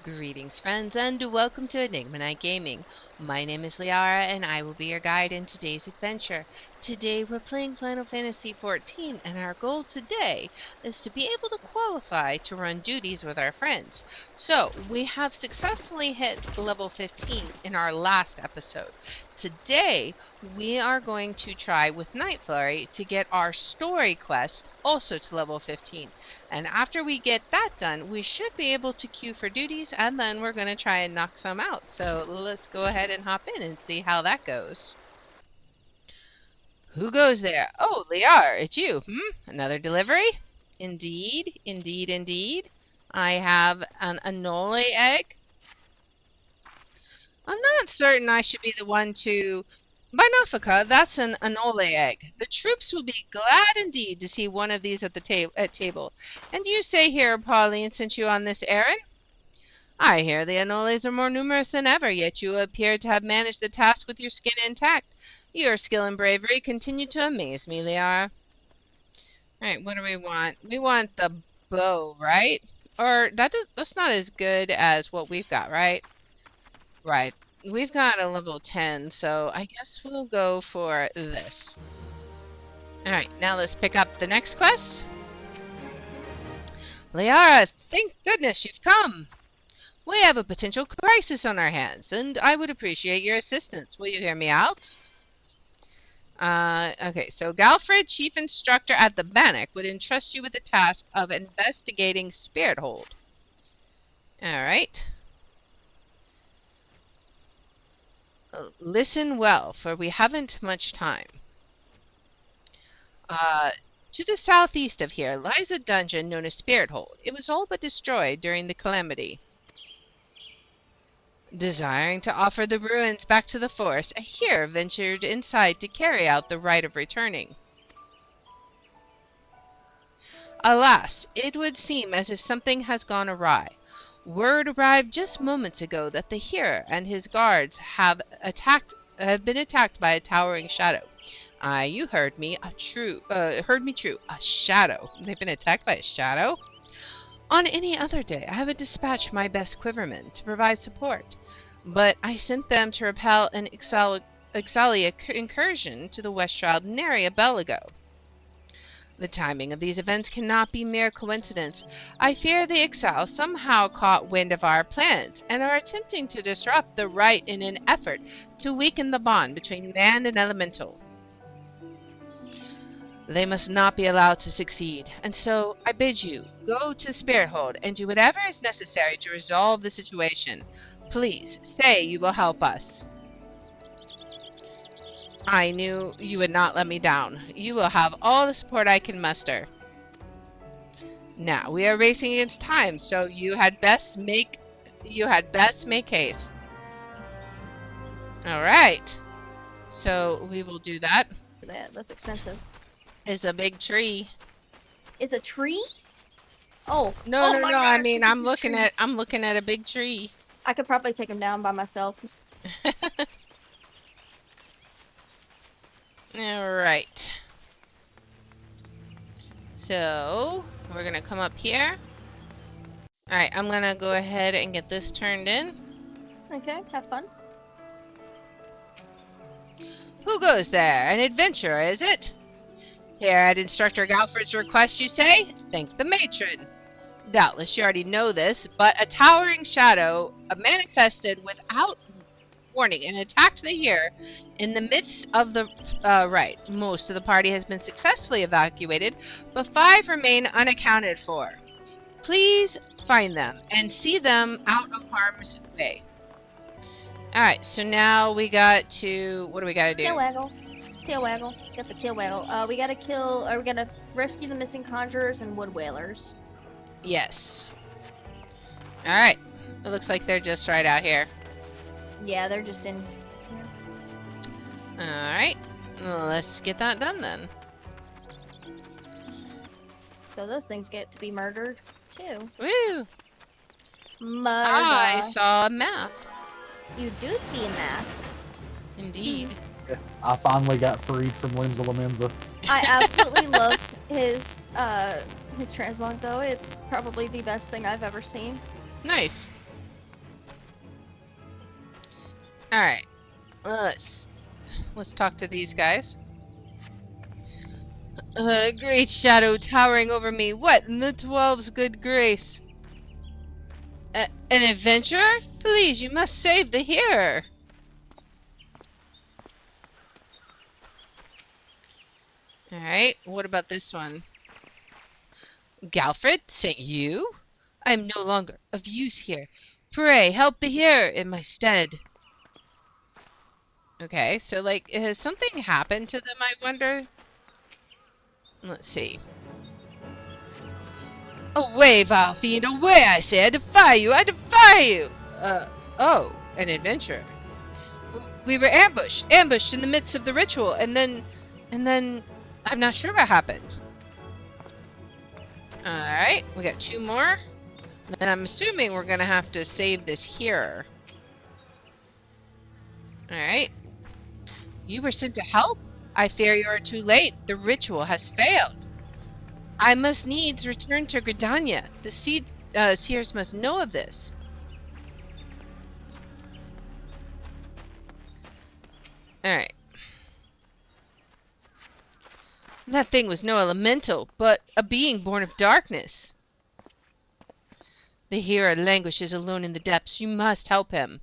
Greetings, friends, and welcome to Enigma Night Gaming. My name is Liara, and I will be your guide in today's adventure. Today, we're playing Final Fantasy XIV, and our goal today is to be able to qualify to run duties with our friends. So, we have successfully hit level 15 in our last episode. Today, we are going to try with Night Flurry to get our story quest also to level 15. And after we get that done, we should be able to queue for duties, and then we're going to try and knock some out. So let's go ahead and hop in and see how that goes. Who goes there? Oh, Liar, it's you. Another delivery? Indeed, indeed, indeed. I have an Anole egg. I'm not certain I should be the one to... Barnafika, that's an Anole egg. The troops will be glad indeed to see one of these at the table. And you say here, Pauline, sent you on this errand? I hear the Anoles are more numerous than ever, yet you appear to have managed the task with your skin intact. Your skill and bravery continue to amaze me, Liara. Alright, what do we want? We want the bow, right? Or that's not as good as what we've got, right? Right. We've got a level 10, so I guess we'll go for this. Alright, now let's pick up the next quest. Liara, thank goodness you've come. We have a potential crisis on our hands, and I would appreciate your assistance. Will you hear me out? Okay, so Galfred, Chief Instructor at the Bannock, would entrust you with the task of investigating Spirit Hold. Alright. Listen well, for we haven't much time. To the southeast of here lies a dungeon known as Spirit Hold. It was all but destroyed during the calamity. Desiring to offer the ruins back to the forest, I here ventured inside to carry out the rite of returning. Alas, it would seem as if something has gone awry. Word arrived just moments ago that the hero and his guards have been attacked by a towering shadow. Aye, you heard me. True. A shadow. They've been attacked by a shadow? On any other day, I would dispatch my best quivermen to provide support, but I sent them to repel an Ixalia incursion to the Westshroud nary a bell ago. The timing of these events cannot be mere coincidence. I fear the Ixal somehow caught wind of our plans and are attempting to disrupt the rite in an effort to weaken the bond between man and elemental. They must not be allowed to succeed, and so I bid you go to Spirit Hold and do whatever is necessary to resolve the situation. Please say you will help us. I knew you would not let me down. You will have all the support I can muster. Now we are racing against time, so you had best make haste. All right. So we will do that. That's expensive. It's a big tree. It's a tree? Oh. No. Gosh, I mean, I'm looking at a big tree. I could probably take him down by myself. Alright. So, we're gonna come up here. Alright, I'm gonna go ahead and get this turned in. Okay, have fun. Who goes there? An adventurer, is it? Here at Instructor Galfred's request, you say? Thank the matron. Doubtless you already know this, but a towering shadow manifested without warning and attacked the hero in the midst of the rite. Most of the party has been successfully evacuated, but 5 remain unaccounted for. Please find them and see them out of harm's way. Alright, so now we got to... What do we gotta do? Tail waggle. Tail waggle. Get the tail waggle. We gotta rescue the missing conjurers and wood whalers. Yes. Alright. It looks like they're just right out here. Yeah, they're just in here. Alright. Well, let's get that done then. So those things get to be murdered, too. Woo! Murder. I saw a map. You do see a map. Indeed. I finally got freed from Limsa Lamenza. I absolutely love his transmog though. It's probably the best thing I've ever seen. Nice. Alright. Let's talk to these guys. Great shadow towering over me. What in the 12's good grace? An adventurer? Please, you must save the hearer. Alright, what about this one? Galfred, sent you? I am no longer of use here. Pray, help the hearer in my stead. Okay, so like, has something happened to them, I wonder? Let's see. Away, vile fiend, away, I say! I defy you! I defy you! Oh, an adventurer. We were ambushed in the midst of the ritual, and then, I'm not sure what happened. Alright, we got 2 more. And I'm assuming we're gonna have to save this here. Alright. You were sent to help? I fear you are too late. The ritual has failed. I must needs return to Gridania. The seers must know of this. Alright. That thing was no elemental, but a being born of darkness. The hero languishes alone in the depths. You must help him.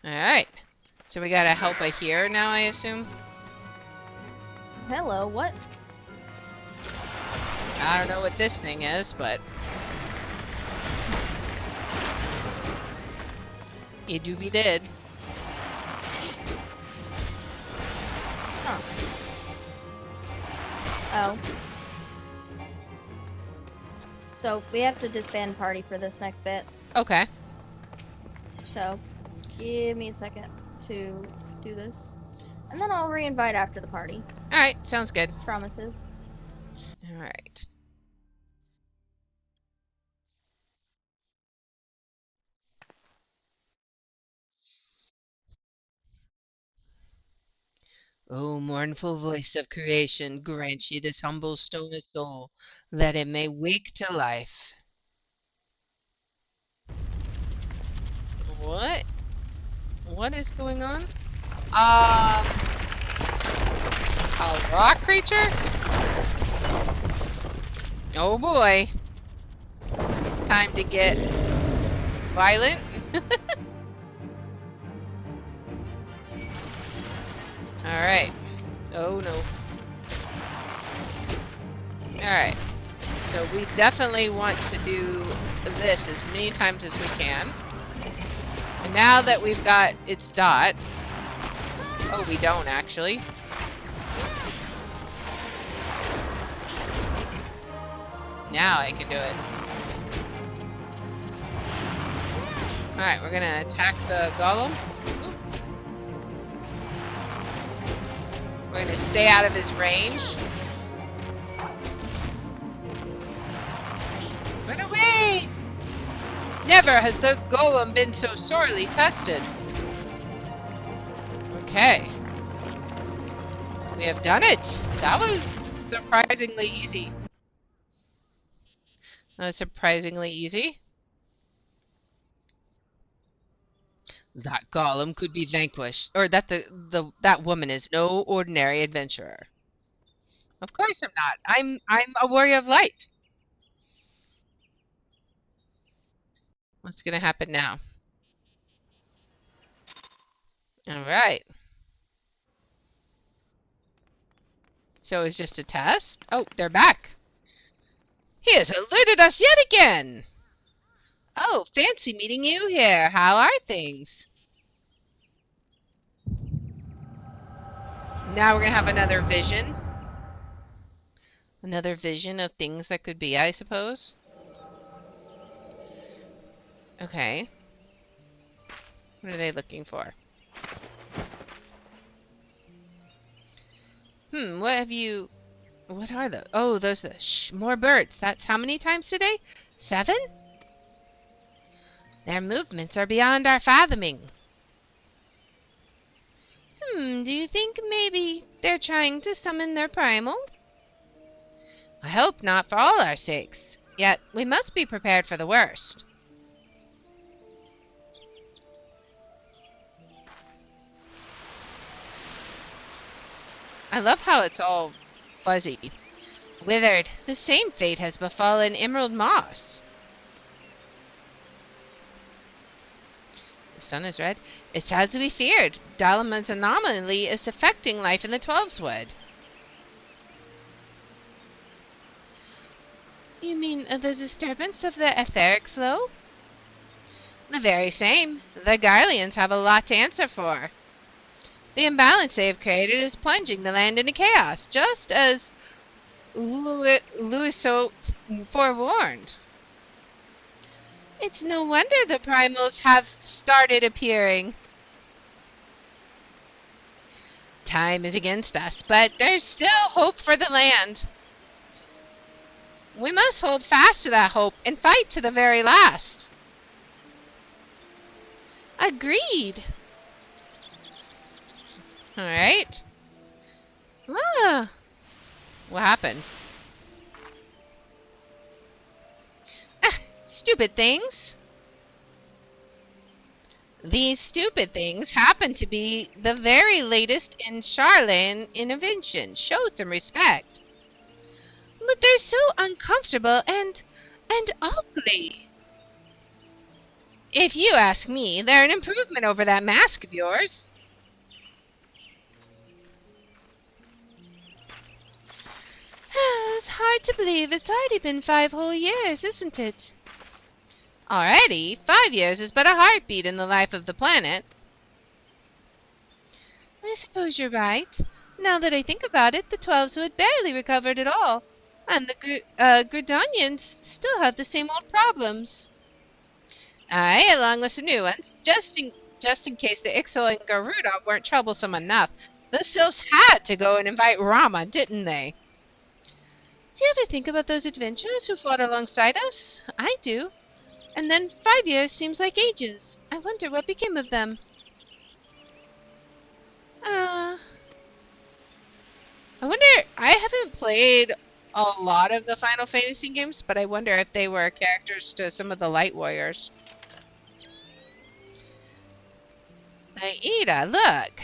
Alright. So we gotta help a hero now, I assume? Hello, what? I don't know what this thing is, but... you doobie did. Huh. Oh. So, we have to disband party for this next bit. Okay. So, give me a second to do this. And then I'll re-invite after the party. Alright, sounds good. Promises. Alright. O mournful voice of creation, grant ye this humble stone a soul, that it may wake to life. What? What is going on? A rock creature? Oh boy. It's time to get violent. Alright. Oh no. Alright. So we definitely want to do this as many times as we can. And now that we've got its dot... oh, we don't actually. Now I can do it. Alright, we're gonna attack the golem. We're gonna stay out of his range. Run away! Never has the golem been so sorely tested. Okay. We have done it! That was surprisingly easy. That was surprisingly easy. That golem could be vanquished, or that that woman is no ordinary adventurer. Of course I'm not. I'm a warrior of light. What's gonna happen now? All right. So it's just a test? Oh, they're back. He has eluded us yet again. Oh, fancy meeting you here. How are things? Now we're gonna have another vision. Another vision of things that could be, I suppose. Okay. What are they looking for? What have you... what are those? Oh, those are more birds. That's how many times today? 7? Their movements are beyond our fathoming. Do you think maybe they're trying to summon their primal? I hope not for all our sakes. Yet, we must be prepared for the worst. I love how it's all fuzzy. Withered. The same fate has befallen Emerald Moss. The sun is red. It's as we feared. Dalaman's anomaly is affecting life in the Twelveswood. You mean the disturbance of the etheric flow? The very same. The Garleans have a lot to answer for. The imbalance they have created is plunging the land into chaos, just as Louis so forewarned. It's no wonder the primals have started appearing. Time is against us, but there's still hope for the land. We must hold fast to that hope and fight to the very last. Agreed. All right. Ah. What happened? Ah, stupid things. These stupid things happen to be the very latest in Charlene invention. Show some respect. But they're so uncomfortable and ugly. If you ask me, they're an improvement over that mask of yours. It's hard to believe it's already been 5 whole years, isn't it? Already? 5 years is but a heartbeat in the life of the planet. I suppose you're right. Now that I think about it, the Twelveswood barely recovered at all. And the Gridanians still have the same old problems. Aye, along with some new ones, just in case the Ixal and Garuda weren't troublesome enough. The Sylphs had to go and invite Rama, didn't they? Do you ever think about those adventurers who fought alongside us? I do. And then 5 years seems like ages. I wonder what became of them. I wonder, I haven't played a lot of the Final Fantasy games, but I wonder if they were characters to some of the Light Warriors. Aida, look!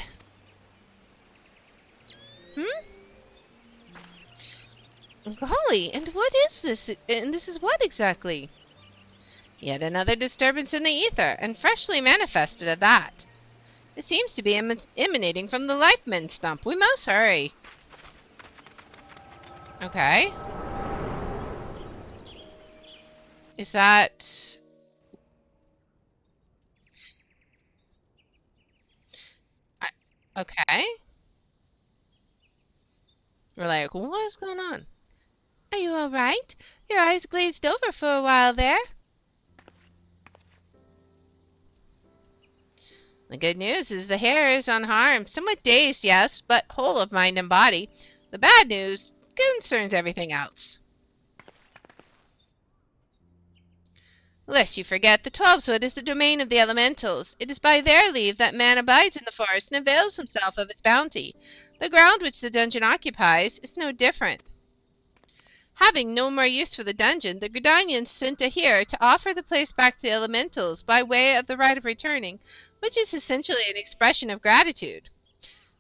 Golly, and what is this? And this is what exactly? Yet another disturbance in the ether, and freshly manifested at that. It seems to be emanating from the Lifeman stump. We must hurry. Okay. Is that... okay. We're like, what's going on? Are you all right? Your eyes glazed over for a while there. The good news is the hair is unharmed. Somewhat dazed, yes, but whole of mind and body. The bad news concerns everything else. Lest you forget, the Twelveswood is the domain of the elementals. It is by their leave that man abides in the forest and avails himself of its bounty. The ground which the dungeon occupies is no different. Having no more use for the dungeon, the Gridanians sent a here to offer the place back to the elementals by way of the right of returning, which is essentially an expression of gratitude.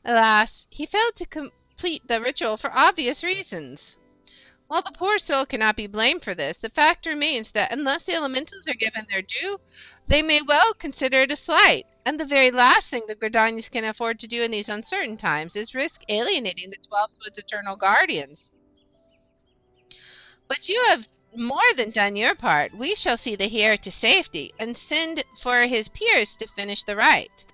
Alas, he failed to complete the ritual for obvious reasons. While the poor soul cannot be blamed for this, the fact remains that unless the elementals are given their due, they may well consider it a slight, and the very last thing the Gridanians can afford to do in these uncertain times is risk alienating the Twelveswood's eternal guardians. But you have more than done your part. We shall see the heir to safety, and send for his peers to finish the rite.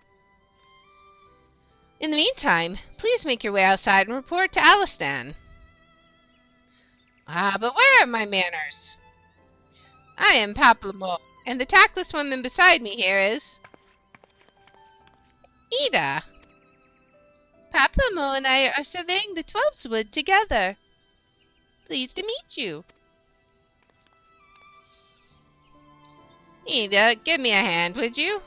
In the meantime, please make your way outside and report to Alistan. Ah, but where are my manners? I am Paplamo, and the tactless woman beside me here is... Ida. Paplamo and I are surveying the Twelveswood together. Pleased to meet you. Ida, give me a hand, would you?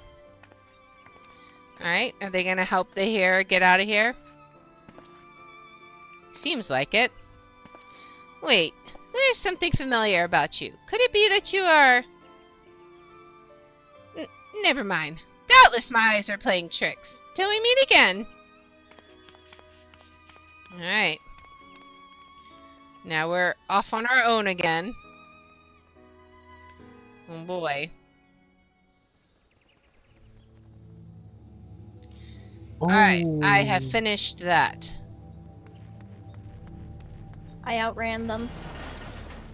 Alright, are they gonna help the hero get out of here? Seems like it. Wait, there's something familiar about you. Could it be that you are... never mind. Doubtless my eyes are playing tricks. Till we meet again. Alright. Now we're off on our own again. Oh boy. Alright, I have Oh. finished that. I outran them.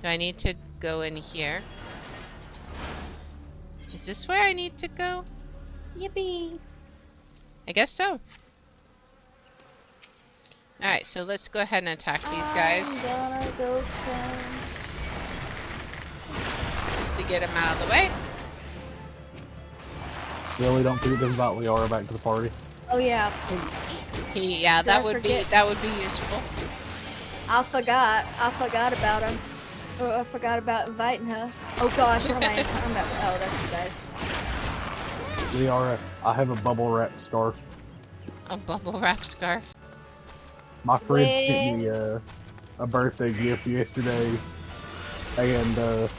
Do I need to go in here? Is this where I need to go? Yippee! I guess so. Alright, so let's go ahead and attack these guys. I'm gonna go try. Just to get them out of the way. Really don't forget to invite Liara back to the party. Oh yeah, Yeah, Did I that would be useful. I forgot about him. Oh, I forgot about inviting her. Oh gosh, what am I? Oh, that's you guys. Liara, I have a bubble wrap scarf. A bubble wrap scarf. My friend sent me a birthday gift yesterday, and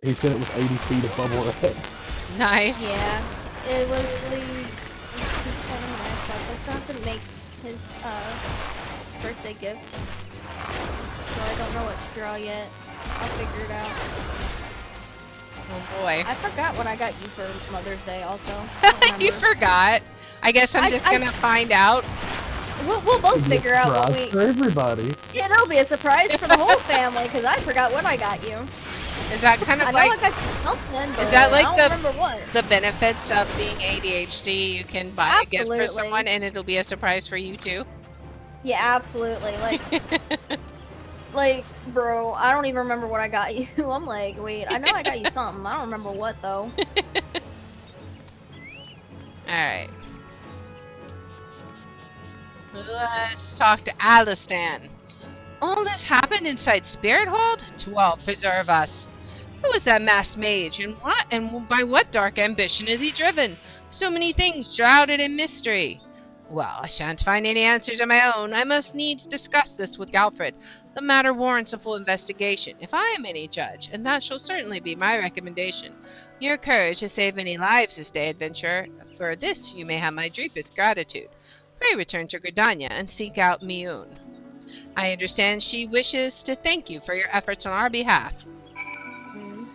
he sent it with 80 feet of bubble wrap. Nice. Yeah, it was the. I still have to make his birthday gift, so I don't know what to draw yet. I'll figure it out. Oh boy. I forgot what I got you for Mother's Day. Also, I don't You remember. forgot. I guess I'm just gonna find out. We'll both figure out what Surprise we. for everybody. Yeah, it'll be a surprise for the whole family because I forgot what I got you. Is that kind I of know I like got you something, but that like I don't remember what. the benefits of being ADHD? You can buy a gift for Absolutely. someone and it'll be a surprise for you too. Yeah, absolutely. Like, bro, I don't even remember what I got you. I'm like, wait, I know I got you something. I don't remember what though. Alright. Let's talk to Alistan. All this happened inside Spirit Hold? 12 preserve us. Who is that masked mage, and by what dark ambition is he driven? So many things shrouded in mystery. Well, I shan't find any answers of my own. I must needs discuss this with Galfred. The matter warrants a full investigation, if I am any judge, and that shall certainly be my recommendation. Your courage has saved many lives this day, adventurer. For this you may have my deepest gratitude. Pray return to Gridania and seek out Mioun. I understand she wishes to thank you for your efforts on our behalf. Mm.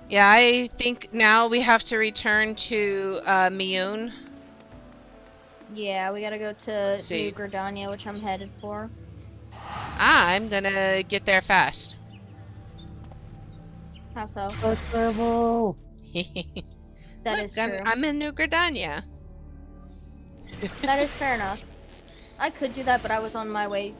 Yeah, I think now we have to return to Mioun. Yeah, we gotta go to See. New Gridania, which I'm headed for. I'm gonna get there fast. How so? That's terrible. That Look, is true. I'm in New Gridania. That is fair enough. I could do that, but I was on my way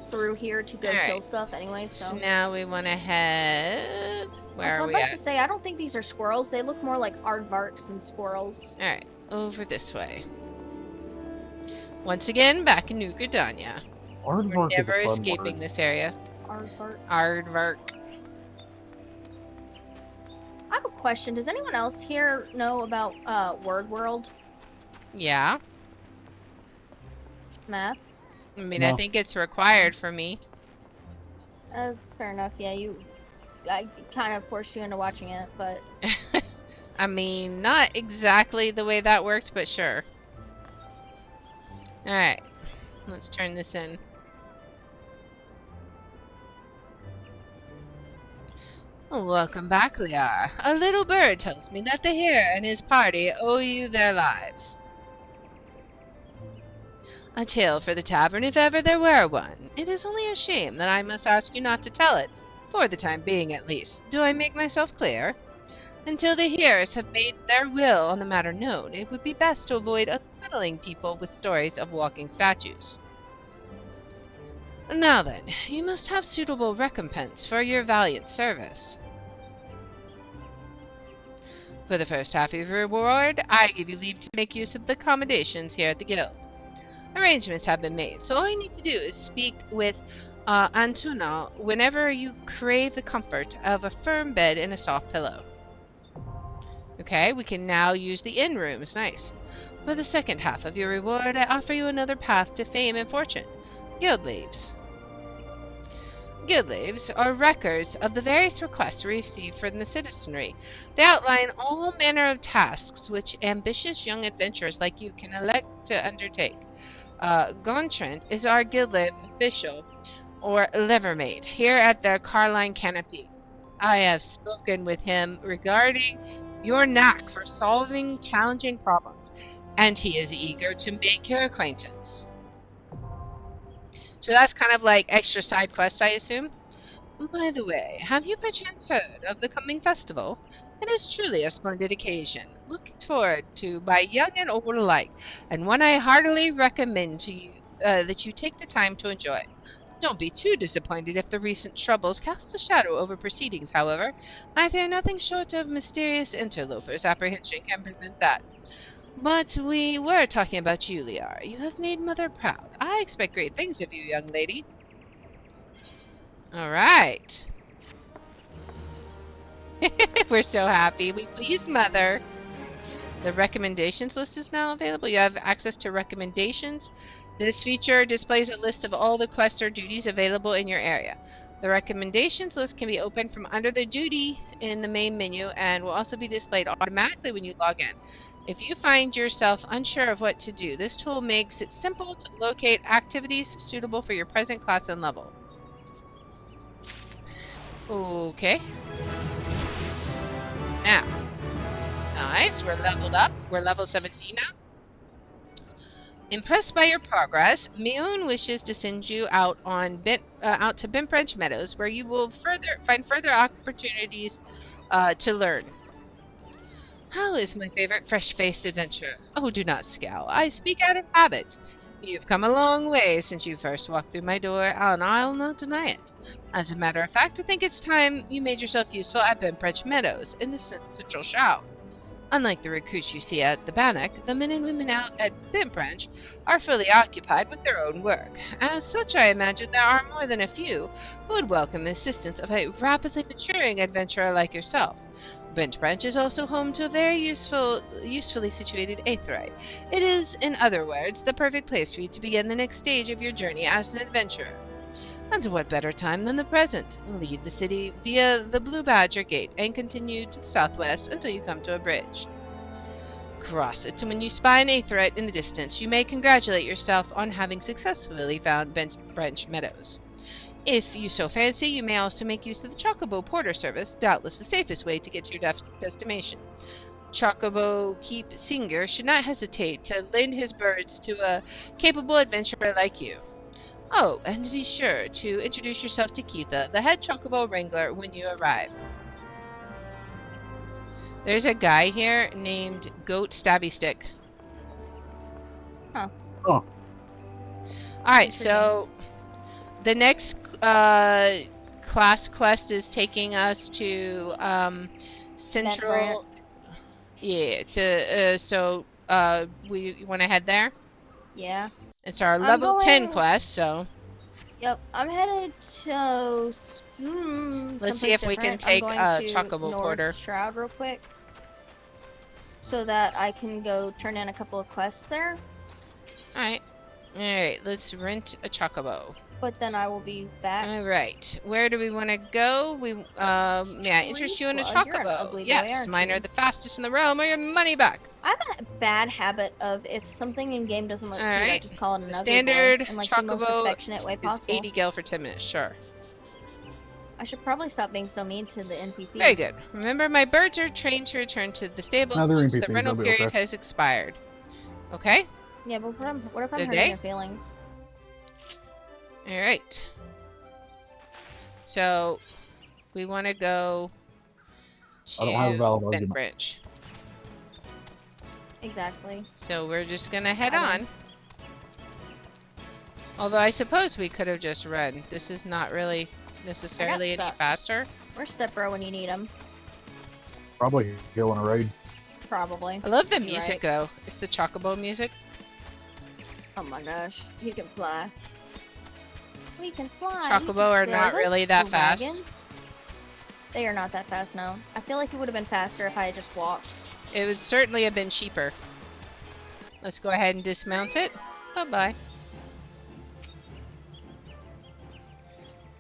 through here to go Alright. kill stuff anyway, so. So now we want to head. Where Also, are I'd we like at? to say, I don't think these are squirrels. They look more like aardvarks and squirrels. Alright, over this way. Once again, back in New Gridania. We're Aardvark is never a fun escaping word. this area. Aardvark. Aardvark. I have a question. Does anyone else here know about Word World Yeah. math? I mean, I No. think it's required for me. That's fair enough. Yeah, I kind of forced you into watching it, but I mean, not exactly the way that worked, but sure. Alright. Let's turn this in. Welcome back, Liar. A little bird tells me that the hare and his party owe you their lives. A tale for the tavern if ever there were one. It is only a shame that I must ask you not to tell it, for the time being at least. Do I make myself clear? Until the hearers have made their will on the matter known, it would be best to avoid unsettling people with stories of walking statues. Now then, you must have suitable recompense for your valiant service. For the first half of your reward, I give you leave to make use of the accommodations here at the guild. Arrangements have been made, so all you need to do is speak with Antuna whenever you crave the comfort of a firm bed and a soft pillow. Okay, we can now use the inn rooms. Nice. For the second half of your reward, I offer you another path to fame and fortune. Guild leaves. Guild leaves are records of the various requests received from the citizenry. They outline all manner of tasks which ambitious young adventurers like you can elect to undertake. Gontran is our guild official, or livermate, here at the Carline Canopy. I have spoken with him regarding your knack for solving challenging problems, and he is eager to make your acquaintance. So that's kind of like extra side quest, I assume? By the way, have you perchance heard of the coming festival? It is truly a splendid occasion, looked forward to by young and old alike, and one I heartily recommend to you that you take the time to enjoy. Don't be too disappointed if the recent troubles cast a shadow over proceedings, however. I fear nothing short of mysterious interlopers' apprehension can prevent that. But we were talking about you, Liar. You have made Mother proud. I expect great things of you, young lady. All right. We're so happy. We pleased Mother. The recommendations list is now available. You have access to recommendations. This feature displays a list of all the quests or duties available in your area. The recommendations list can be opened from under the duty in the main menu and will also be displayed automatically when you log in. If you find yourself unsure of what to do, this tool makes it simple to locate activities suitable for your present class and level. Okay. Now, nice, we're leveled up. We're level 17 now. Impressed by your progress, Mion wishes to send you out out to Bentbranch Meadows, where you will find further opportunities to learn. How is my favorite fresh-faced adventurer? Oh, do not scowl. I speak out of habit. You've come a long way since you first walked through my door, and I'll not deny it. As a matter of fact, I think it's time you made yourself useful at Bentbranch Meadows in the Central Shout. Unlike the recruits you see at the Bannock, the men and women out at Bentbranch are fully occupied with their own work. As such, I imagine there are more than a few who would welcome the assistance of a rapidly maturing adventurer like yourself. Bentbranch is also home to a very usefully situated aetheryte. It is, in other words, the perfect place for you to begin the next stage of your journey as an adventurer. And what better time than the present? Leave the city via the Blue Badger Gate and continue to the southwest until you come to a bridge. Cross it, and when you spy an aetheryte in the distance, you may congratulate yourself on having successfully found Bentbranch Meadows. If you so fancy, you may also make use of the Chocobo Porter service, doubtless the safest way to get to your destination. Chocobo Keep Singer should not hesitate to lend his birds to a capable adventurer like you. Oh, and be sure to introduce yourself to Keitha, the head Chocobo Wrangler, when you arrive. There's a guy here named Goat Stabby Stick. Huh. Oh. Alright, so the next class quest is taking us to Central. Yeah, we want to head there? Yeah. It's our level 10 quest, so. Yep, I'm headed to. Let's see if we can take Chocobo Porter. Shroud real quick, so that I can go turn in a couple of quests there. All right. Let's rent a Chocobo. But then I will be back. All right. Where do we want to go? May I interest you in a Chocobo? You're an ugly boy, yes, mine are the fastest in the realm, or your money back. I have a bad habit of if something in game doesn't look cute, I just call it an ugly standard boy in like Chocobo the most affectionate way possible. 80 gil for 10 minutes, sure. I should probably stop being so mean to the NPCs. Very good. Remember, my birds are trained to return to the stable once the rental period has expired. Okay? Yeah, but what if I'm hurting their feelings? Alright. So, we want to go to Bentbranch. Exactly. So, we're just going to head on. Although, I suppose we could have just run. This is not really necessarily any faster. Where's Stepbro when you need him? Probably killing a raid. Probably. I love the music, though. It's the Chocobo music. Oh my gosh. He can fly. We can fly. Chocobo are not really that fast. They are not that fast, no. I feel like it would have been faster if I had just walked. It would certainly have been cheaper. Let's go ahead and dismount it. Bye-bye.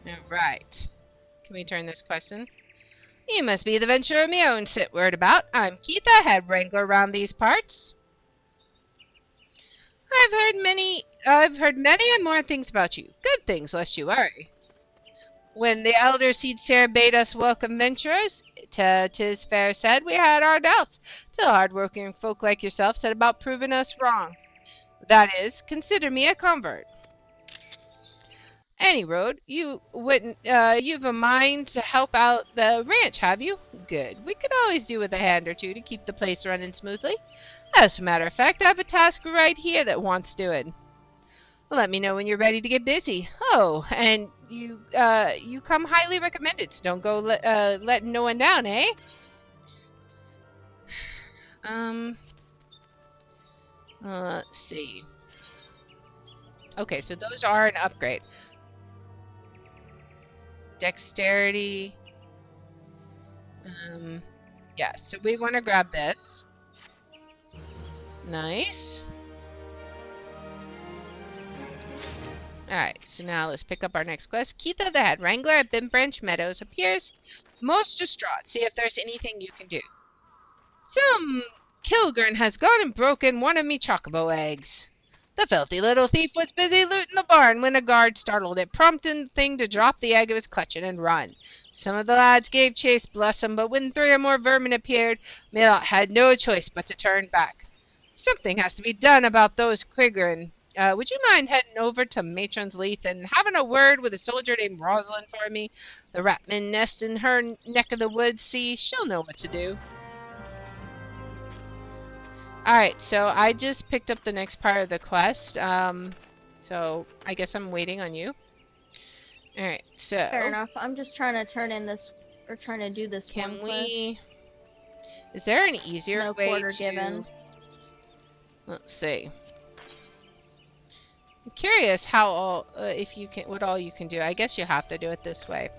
Alright. Can we turn this quest in? You must be the adventurer Mion sit word about. I'm Keitha, head wrangler around these parts. I've heard many I've heard many and more things about you. Good things, lest you worry. When the elder seed Sarah bade us welcome venturers, 'tis fair said we had our doubts, till hard-working folk like yourself set about proving us wrong. That is, consider me a convert. Any road, you wouldn't, you've a mind to help out the ranch, have you? Good. We could always do with a hand or two to keep the place running smoothly. As a matter of fact, I have a task right here that wants doing. Let me know when you're ready to get busy. Oh, and you come highly recommended, so don't go letting no one down, eh? Let's see. Okay, so those are an upgrade. Dexterity. Yeah, so we want to grab this. Nice. Alright, so now let's pick up our next quest. Keitha the head wrangler at Bin Branch Meadows appears most distraught. See if there's anything you can do. Some Kilgren has gone and broken one of me chocobo eggs. The filthy little thief was busy looting the barn when a guard startled it, prompting the thing to drop the egg it was clutching and run. Some of the lads gave chase, bless 'em, but when 3 or more vermin appeared, Milot had no choice but to turn back. Something has to be done about those Quigren. Would you mind heading over to Matron's Leith and having a word with a soldier named Rosalind for me? The Ratmen nest in her neck of the woods, see? She'll know what to do. Alright, so I just picked up the next part of the quest. So I guess I'm waiting on you. Alright, so... Fair enough. I'm just trying to turn in this, or trying to do this one quest. Is there an easier no way quarter to... given. Let's see. I'm curious how all, if you can, what all you can do. I guess you have to do it this way.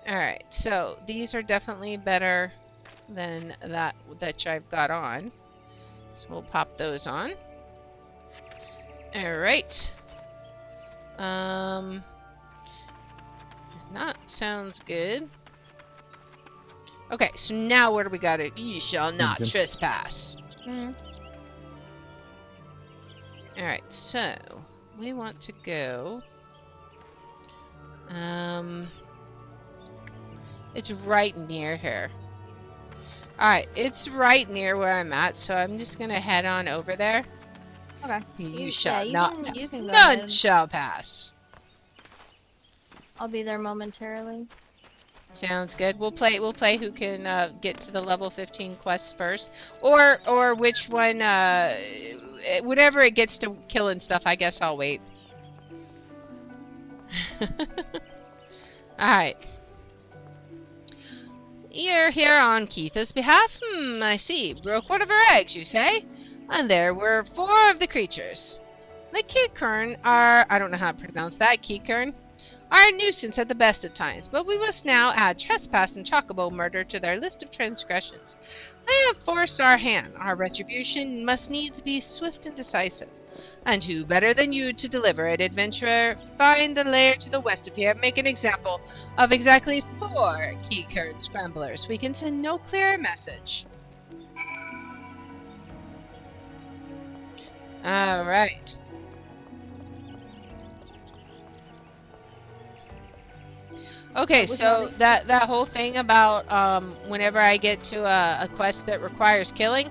Alright, so these are definitely better than that I've got on. So we'll pop those on. Alright. That sounds good. Okay, so now where do we got it? You shall not trespass. Alright, so we want to go. It's right near here. Alright, it's right near where I'm at, so I'm just gonna head on over there. Okay. You shall not pass. You can go None ahead. shall pass. I'll be there momentarily. Sounds good. We'll play who can get to the level 15 quests first. Or which one whenever it gets to killing stuff, I guess I'll wait. Alright. You're here on Keitha's behalf? I see. Broke one of her eggs, you say? And there were 4 of the creatures. The Keekern are... I don't know how to pronounce that. Keekern are a nuisance at the best of times, but we must now add trespass and chocobo murder to their list of transgressions. They have forced our hand. Our retribution must needs be swift and decisive. And who better than you to deliver it, adventurer? Find the lair to the west of here. Make an example of exactly 4 Keekern scramblers. We can send no clearer message. Alright. Okay, so that whole thing about whenever I get to a quest that requires killing.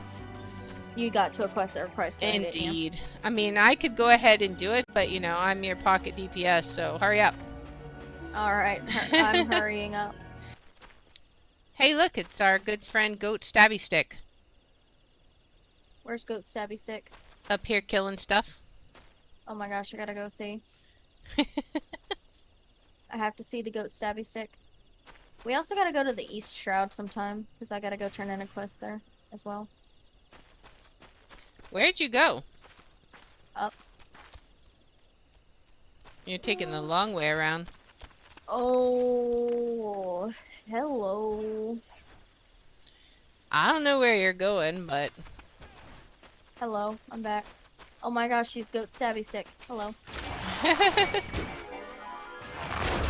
You got to a quest that requires killing. Indeed. I mean, I could go ahead and do it, but you know, I'm your pocket DPS, so hurry up. Alright, I'm hurrying up. Hey, look, it's our good friend Goat Stabby Stick. Where's Goat Stabby Stick? Up here killing stuff. Oh my gosh, I gotta go see. I have to see the Goat Stabby Stick. We also gotta go to the East Shroud sometime, because I gotta go turn in a quest there as well. Where'd you go? Up. You're taking the long way around. Oh, hello. I don't know where you're going, but... Hello, I'm back. Oh my gosh, she's Goat Stabby Stick. Hello.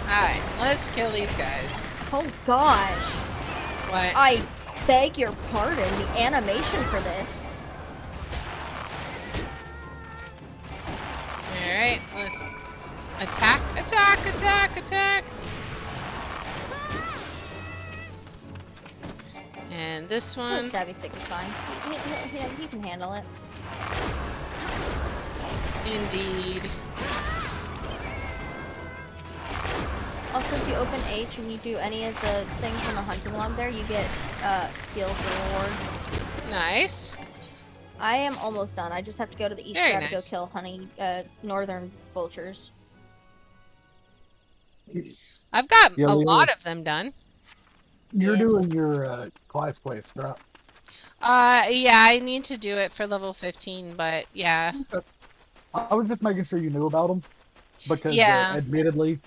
Alright, let's kill these guys. Oh gosh. What? I beg your pardon, the animation for this. Alright, let's attack, attack, attack, attack. And this Oh, one. stabby stick is fine. He can handle it. Indeed. Also, if you open H and you do any of the things on the hunting log there, you get heals rewards. Nice. I am almost done. I just have to go to the east Very side to go nice. kill northern vultures. I've got Yeah, a Leo, lot of them done. You're Yeah. doing your class quest, right? Yeah, I need to do it for level 15, but yeah. Okay. I was just making sure you knew about them because, Yeah. admittedly,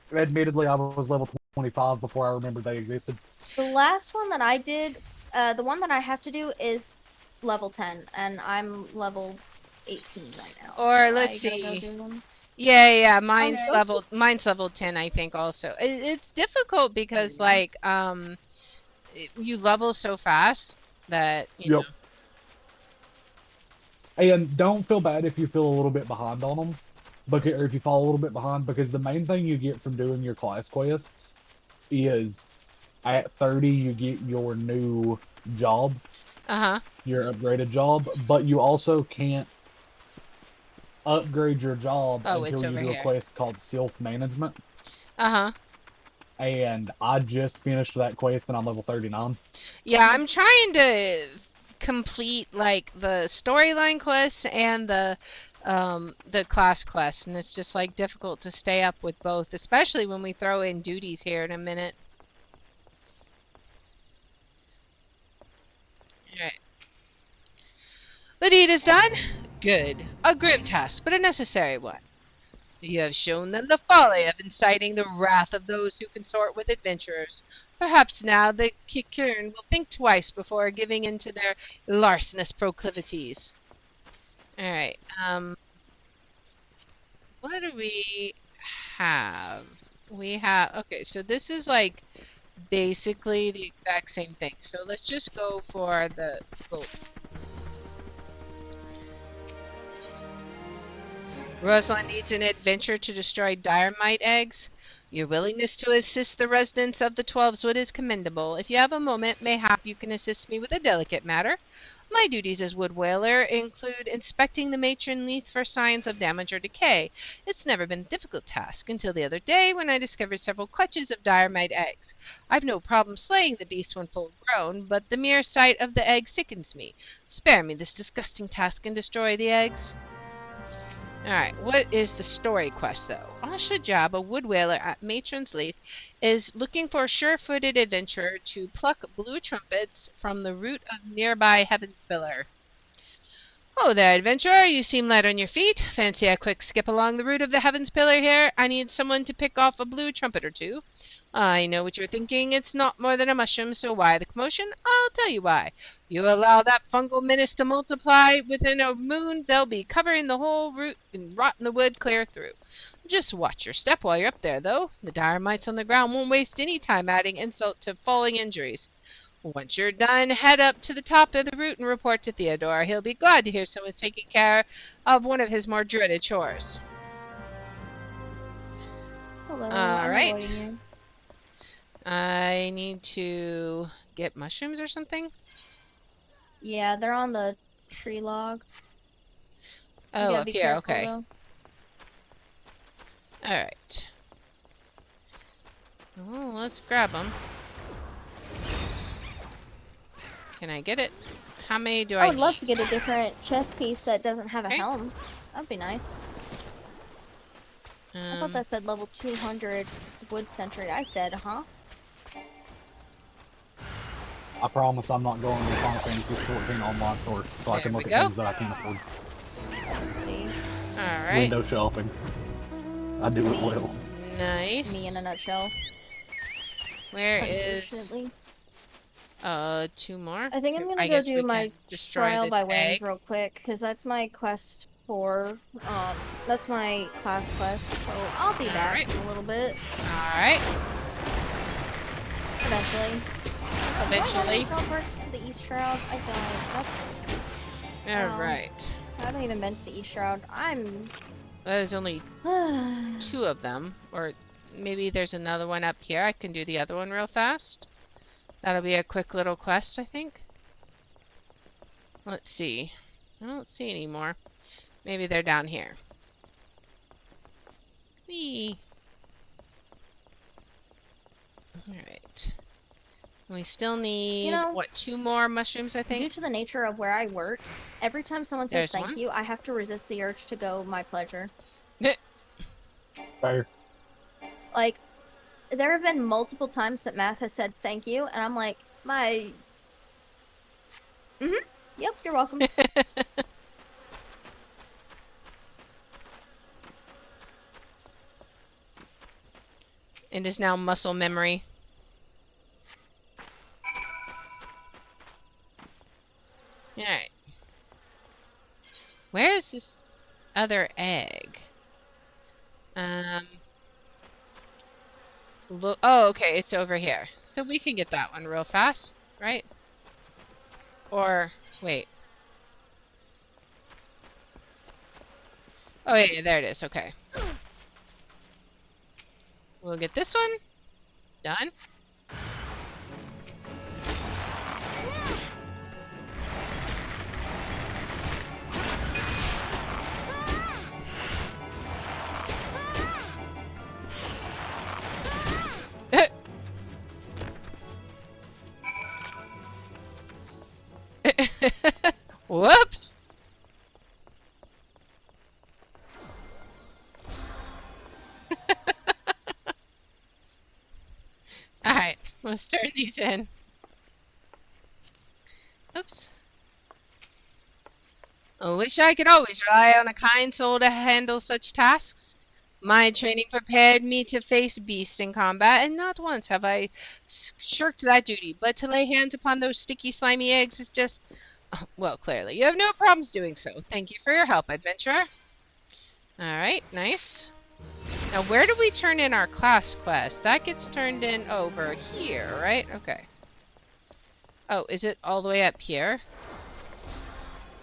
I was level 25 before I remembered they existed. The last one that I did, the one that I have to do is level 10, and I'm level 18 right now. Or so let's I gotta go see. do them. Yeah, mine's Okay. level 10, I think also. It's difficult because like you level so fast that you know. Yep. And don't feel bad if you feel a little bit behind on them, or if you fall a little bit behind, because the main thing you get from doing your class quests is at 30 you get your new job, Uh-huh. your upgraded job, but you also can't upgrade your job Oh, it's until you over do a here. quest called self-management. Uh-huh. And I just finished that quest and I'm level 39. Yeah, I'm trying to complete like the storyline quests and the class quests, and it's just like difficult to stay up with both, especially when we throw in duties here in a minute. Alright. The deed is done. Good. A grim task, but a necessary one. You have shown them the folly of inciting the wrath of those who consort with adventurers. Perhaps now the Kikern will think twice before giving in to their larcenous proclivities. Alright, what do we have? We have, okay, so this is like basically the exact same thing. So let's just go for the gold. Rosalind needs an adventure to destroy dynamite eggs. Your willingness to assist the residents of the Twelveswood is commendable. If you have a moment, mayhap you can assist me with a delicate matter. My duties as wood whaler include inspecting the matron leaf for signs of damage or decay. It's never been a difficult task until the other day when I discovered several clutches of dynamite eggs. I've no problem slaying the beast when full grown, but the mere sight of the egg sickens me. Spare me this disgusting task and destroy the eggs. Alright, what is the story quest though? Asha Jab, a wood whaler at Matron's Leaf, is looking for a sure-footed adventurer to pluck blue trumpets from the root of nearby Heaven's Pillar. Oh there, adventurer, you seem light on your feet. Fancy a quick skip along the route of the Heaven's Pillar here? I need someone to pick off a blue trumpet or two. I know what you're thinking. It's not more than a mushroom, so why the commotion? I'll tell you why. You allow that fungal menace to multiply within a moon, they'll be covering the whole route and rotting the wood clear through. Just watch your step while you're up there, though. The dire mites on the ground won't waste any time adding insult to falling injuries. Once you're done, head up to the top of the route and report to Theodore. He'll be glad to hear someone's taking care of one of his more dreaded chores. Hello, All I'm right. avoiding you. I need to get mushrooms or something? Yeah, they're on the tree log. You Oh, gotta up be here, careful, okay. though. Alright. Oh, let's grab them. Can I get it? How many do I I would love need? to get a different chest piece that doesn't have a Okay. helm. That'd be nice. I thought that said level 200 wood sentry. I said, huh? I promise I'm not going to Final Fantasy 14 online store so I can There look we at go. things that I can't afford. See? Alright. Window shopping. I do it well. Nice. Me in a nutshell. Where is... Unfortunately. 2 more? I think I'm gonna I go guess we do my can destroy trial this by wind egg. real quick, because that's my quest for, that's my class quest, so I'll be back Alright. in a little bit, Alright. eventually. Eventually. Do I have any teleports to the East Shroud? I don't. That's... Alright. I haven't even been to the East Shroud. I'm There's only 2 of them, or maybe there's another one up here. I can do the other one real fast. That'll be a quick little quest, I think. Let's see. I don't see any more. Maybe they're down here. Whee! Alright. We still need, what, 2 more mushrooms, I think? Due to the nature of where I work, every time someone says There's thank one. you, I have to resist the urge to go, my pleasure. Fair. Like, there have been multiple times that Math has said thank you, and I'm like, my... Yep, you're welcome. It is now muscle memory. Alright. Where is this other egg? Look. Oh, okay, it's over here. So we can get that one real fast, right? Or, wait. Oh, yeah, there it is. Okay. We'll get this one. Done. Whoops. Alright, let's turn these in. Oops. I wish I could always rely on a kind soul to handle such tasks. My training prepared me to face beasts in combat, and not once have I shirked that duty. But to lay hands upon those sticky, slimy eggs is just... well, clearly, you have no problems doing so. Thank you for your help, adventurer. Alright, nice. Now, where do we turn in our class quest? That gets turned in over here, right? Okay. Oh, is it all the way up here?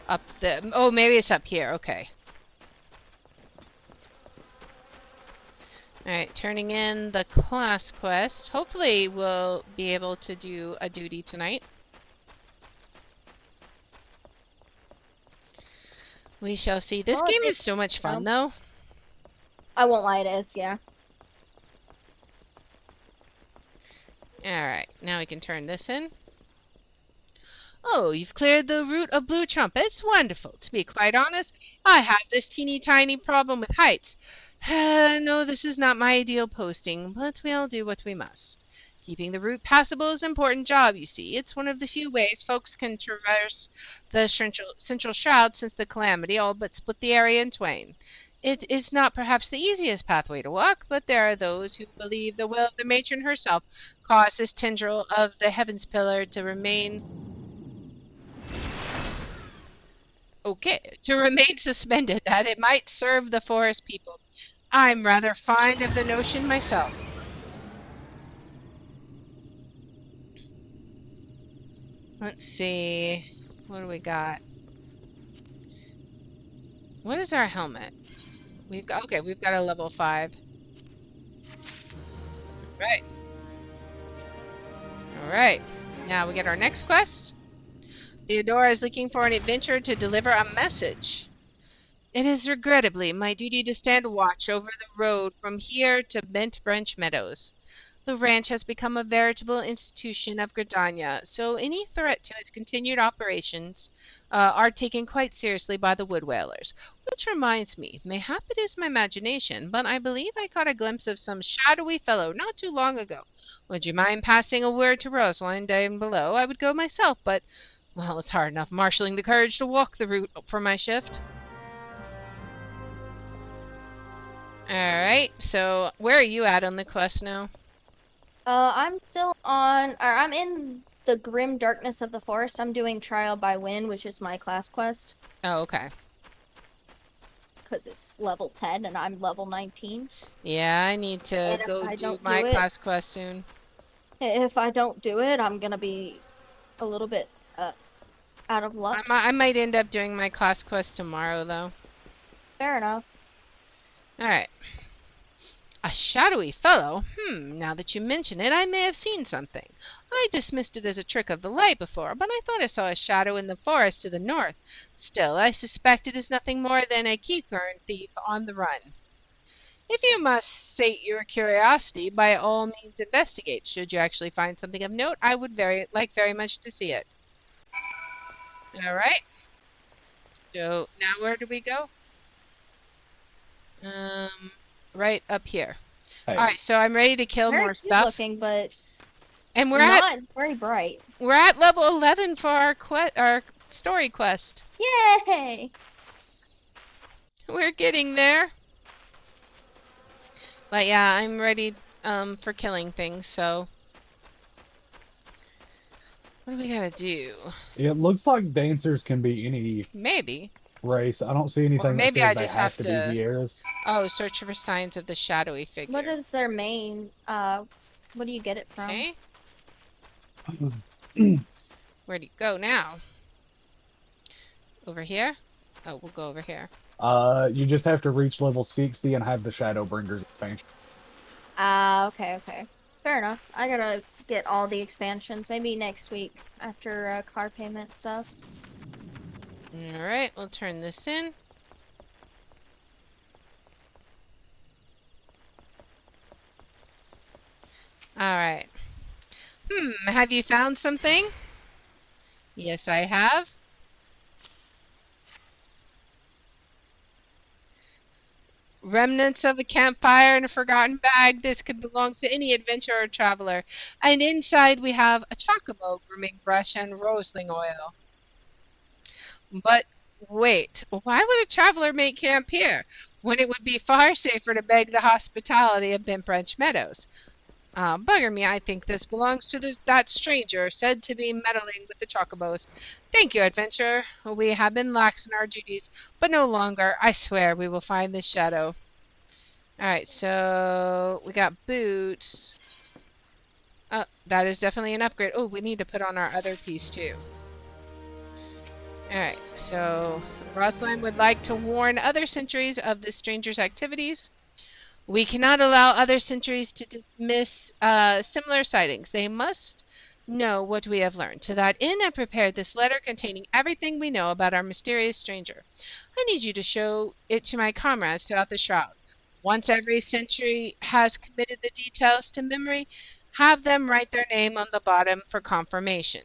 Up the... oh, maybe it's up here. Okay. Alright, turning in the class quest. Hopefully we'll be able to do a duty tonight. We shall see. This game is so much fun, though. I won't lie, it is, yeah. Alright, now we can turn this in. Oh, you've cleared the route of blue trumpets. Wonderful. To be quite honest, I have this teeny tiny problem with heights. No, this is not my ideal posting, but we'll do what we must. Keeping the route passable is an important job, you see. It's one of the few ways folks can traverse the central shroud since the calamity all but split the area in twain. It is not perhaps the easiest pathway to walk, but there are those who believe the will of the matron herself caused this tendril of the heavens pillar to remain... to remain suspended, that it might serve the forest people. I'm rather fond of the notion myself. Let's see. What do we got? What is our helmet? We've got a level 5. Right. Alright. Now we get our next quest. Theodora is looking for an adventurer to deliver a message. It is regrettably my duty to stand watch over the road from here to Bent Branch Meadows. The ranch has become a veritable institution of Gridania, so any threat to its continued operations are taken quite seriously by the wood whalers. Which reminds me, mayhap it is my imagination, but I believe I caught a glimpse of some shadowy fellow not too long ago. Would you mind passing a word to Rosalind down below? I would go myself, but, well, it's hard enough marshalling the courage to walk the route for my shift. Alright, so where are you at on the quest now? I'm still on, or I'm in the grim darkness of the forest. I'm doing Trial by Wind, which is my class quest. Oh, okay. Because it's level 10 and I'm level 19. Yeah, I need to go do my class quest soon. If I don't do it, I'm gonna be a little bit out of luck. I might end up doing my class quest tomorrow, though. Fair enough. Alright. A shadowy fellow? Now that you mention it, I may have seen something. I dismissed it as a trick of the light before, but I thought I saw a shadow in the forest to the north. Still, I suspect it is nothing more than a keycurrent thief on the run. If you must sate your curiosity, by all means investigate. Should you actually find something of note, I would very much to see it. Alright. So, now where do we go? Right up here. Hey, Alright, so I'm ready to kill Very more cute stuff. looking, but And not very bright. we're at level 11 for our story quest. Yay! We're getting there. But yeah, I'm ready for killing things, so what do we gotta do? it looks like dancers can be any Maybe. race. I don't see anything that maybe says I they just have have to be to- Vieras. Oh, search for signs of the shadowy figure. What is their main? What do you get it from? Okay. Where do you go now? Over here? Oh, we'll go over here. You just have to reach level 60 and have the Shadowbringers expansion. Okay. Fair enough. I gotta get all the expansions. Maybe next week after car payment stuff. Alright, we'll turn this in. Alright. Have you found something? Yes, I have. Remnants of a campfire and a forgotten bag. This could belong to any adventurer or traveler. And inside we have a chocobo grooming brush and roseling oil. But wait, why would a traveler make camp here when it would be far safer to beg the hospitality of Bent Branch Meadows? Bugger me, I think this belongs to that stranger said to be meddling with the chocobos. Thank you, adventurer. We have been lax in our duties, but no longer. I swear we will find this shadow. Alright, so we got boots. Oh, that is definitely an upgrade. Oh, we need to put on our other piece too. Alright, so Rosalind would like to warn other sentries of the stranger's activities. We cannot allow other sentries to dismiss similar sightings. They must know what we have learned. To that end, I prepared this letter containing everything we know about our mysterious stranger. I need you to show it to my comrades throughout the shroud. Once every sentry has committed the details to memory, have them write their name on the bottom for confirmation.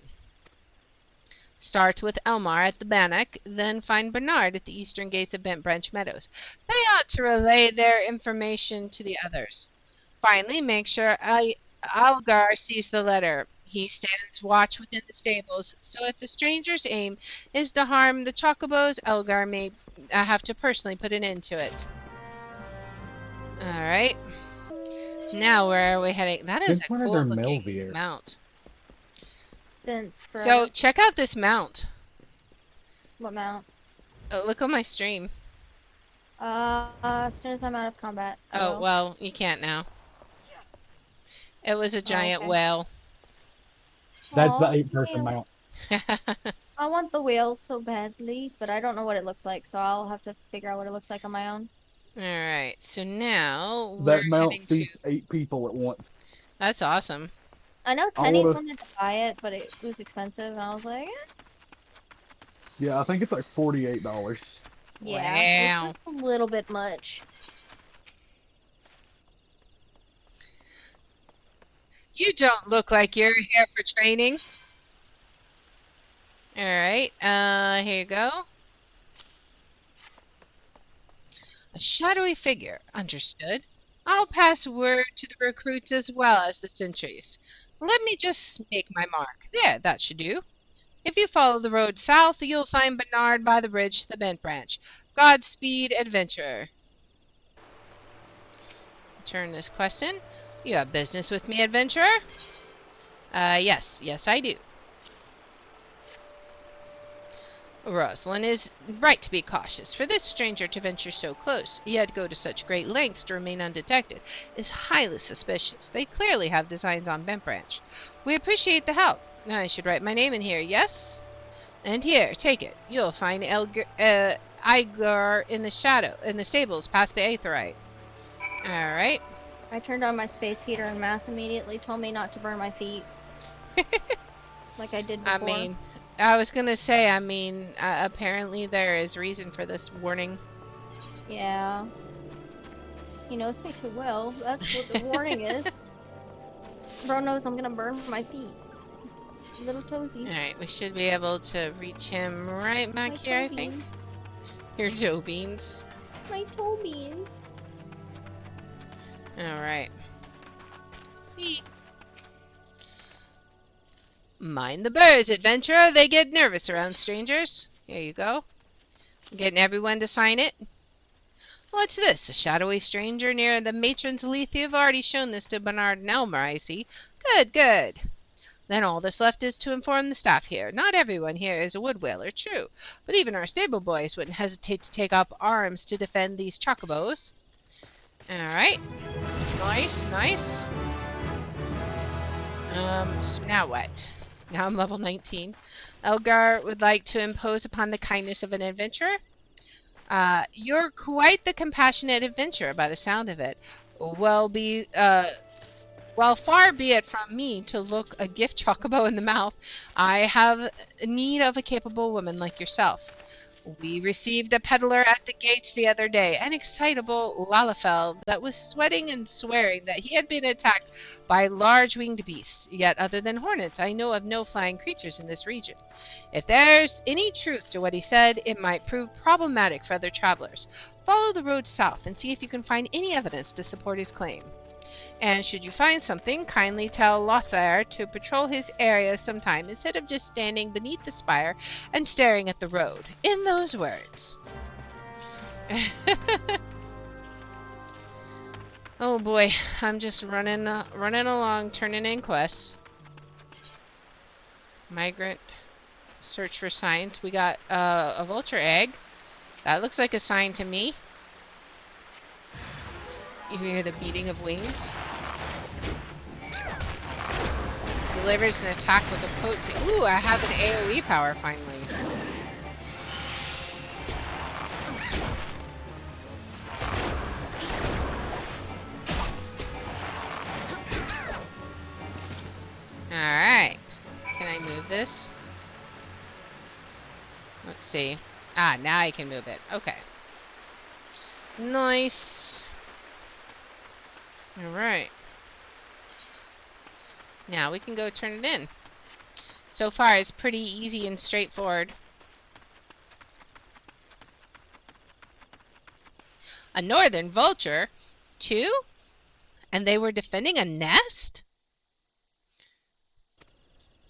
Start with Elmar at the Bannock, then find Bernard at the eastern gates of Bent Branch Meadows. They ought to relay their information to the others. Finally, make sure Algar sees the letter. He stands watch within the stables, so if the stranger's aim is to harm the chocobos, Elgar may have to personally put an end to it. Alright. Now where are we heading? That is a Since when are cool there looking Melvier? mount. Since for So check out this mount. what mount? Look on my stream. As soon as I'm out of combat. I Oh, will. well, you can't now. It was a giant okay. whale. That's the Aw, 8-person whale. mount. I want the whale so badly, but I don't know what it looks like, so I'll have to figure out what it looks like on my own. Alright, so now That we're mount heading seats to... 8 people at once. That's awesome. I know I Tenny's wanna- wanted to buy it, but it was expensive, and I was like, Yeah, I think it's like $48. yeah, Wow. it's just a little bit much. You don't look like you're here for training. Alright, here you go. A shadowy figure. Understood. I'll pass word to the recruits as well as the sentries. Let me just make my mark. There, that should do. If you follow the road south, you'll find Bernard by the bridge to the Bent Branch. Godspeed, adventurer. Turn this quest in. You have business with me, adventurer? Yes, I do. Rosalind is right to be cautious. For this stranger to venture so close, yet go to such great lengths to remain undetected, is highly suspicious. They clearly have designs on Bent Branch. We appreciate the help. I should write my name in here, yes? And here, take it. You'll find Igar in the stables past the aetheryte. Alright. I turned on my space heater and math immediately told me not to burn my feet. Like I did before. I mean, I was gonna say, apparently there is reason for this warning. Yeah. He knows me too well. That's what the warning is. Bro knows I'm gonna burn my feet. Little toesies. Alright, we should be able to reach him right back here, I think. Your toe beans. My toe beans. Alright. Mind the birds, adventurer. They get nervous around strangers. Here you go. Getting everyone to sign it. What's this? A shadowy stranger near the matron's Lethe? You've already shown this to Bernard and Elmer, I see. Good, good. Then all that's left is to inform the staff here. Not everyone here is a woodwhaler, true, but even our stable boys wouldn't hesitate to take up arms to defend these chocobos. Alright. Nice, nice. So now what? Now I'm level 19. Elgar would like to impose upon the kindness of an adventurer. You're quite the compassionate adventurer by the sound of it. Well, far be it from me to look a gift chocobo in the mouth. I have need of a capable woman like yourself. We received a peddler at the gates the other day, an excitable Lalafell that was sweating and swearing that he had been attacked by large winged beasts. Yet other than hornets, I know of no flying creatures in this region. If there's any truth to what he said, it might prove problematic for other travelers. Follow the road south and see if you can find any evidence to support his claim. And should you find something, kindly tell Lothair to patrol his area sometime instead of just standing beneath the spire and staring at the road. In those words. Oh boy, I'm just running along, turning in quests. Migrant, search for signs. We got a vulture egg. That looks like a sign to me. You hear the beating of wings. Delivers an attack with a potent. Ooh, I have an AoE power finally. Alright. Can I move this? Let's see. Ah, now I can move it. Okay. Nice. Alright. Now we can go turn it in. So far, it's pretty easy and straightforward. A northern vulture? Two? And they were defending a nest?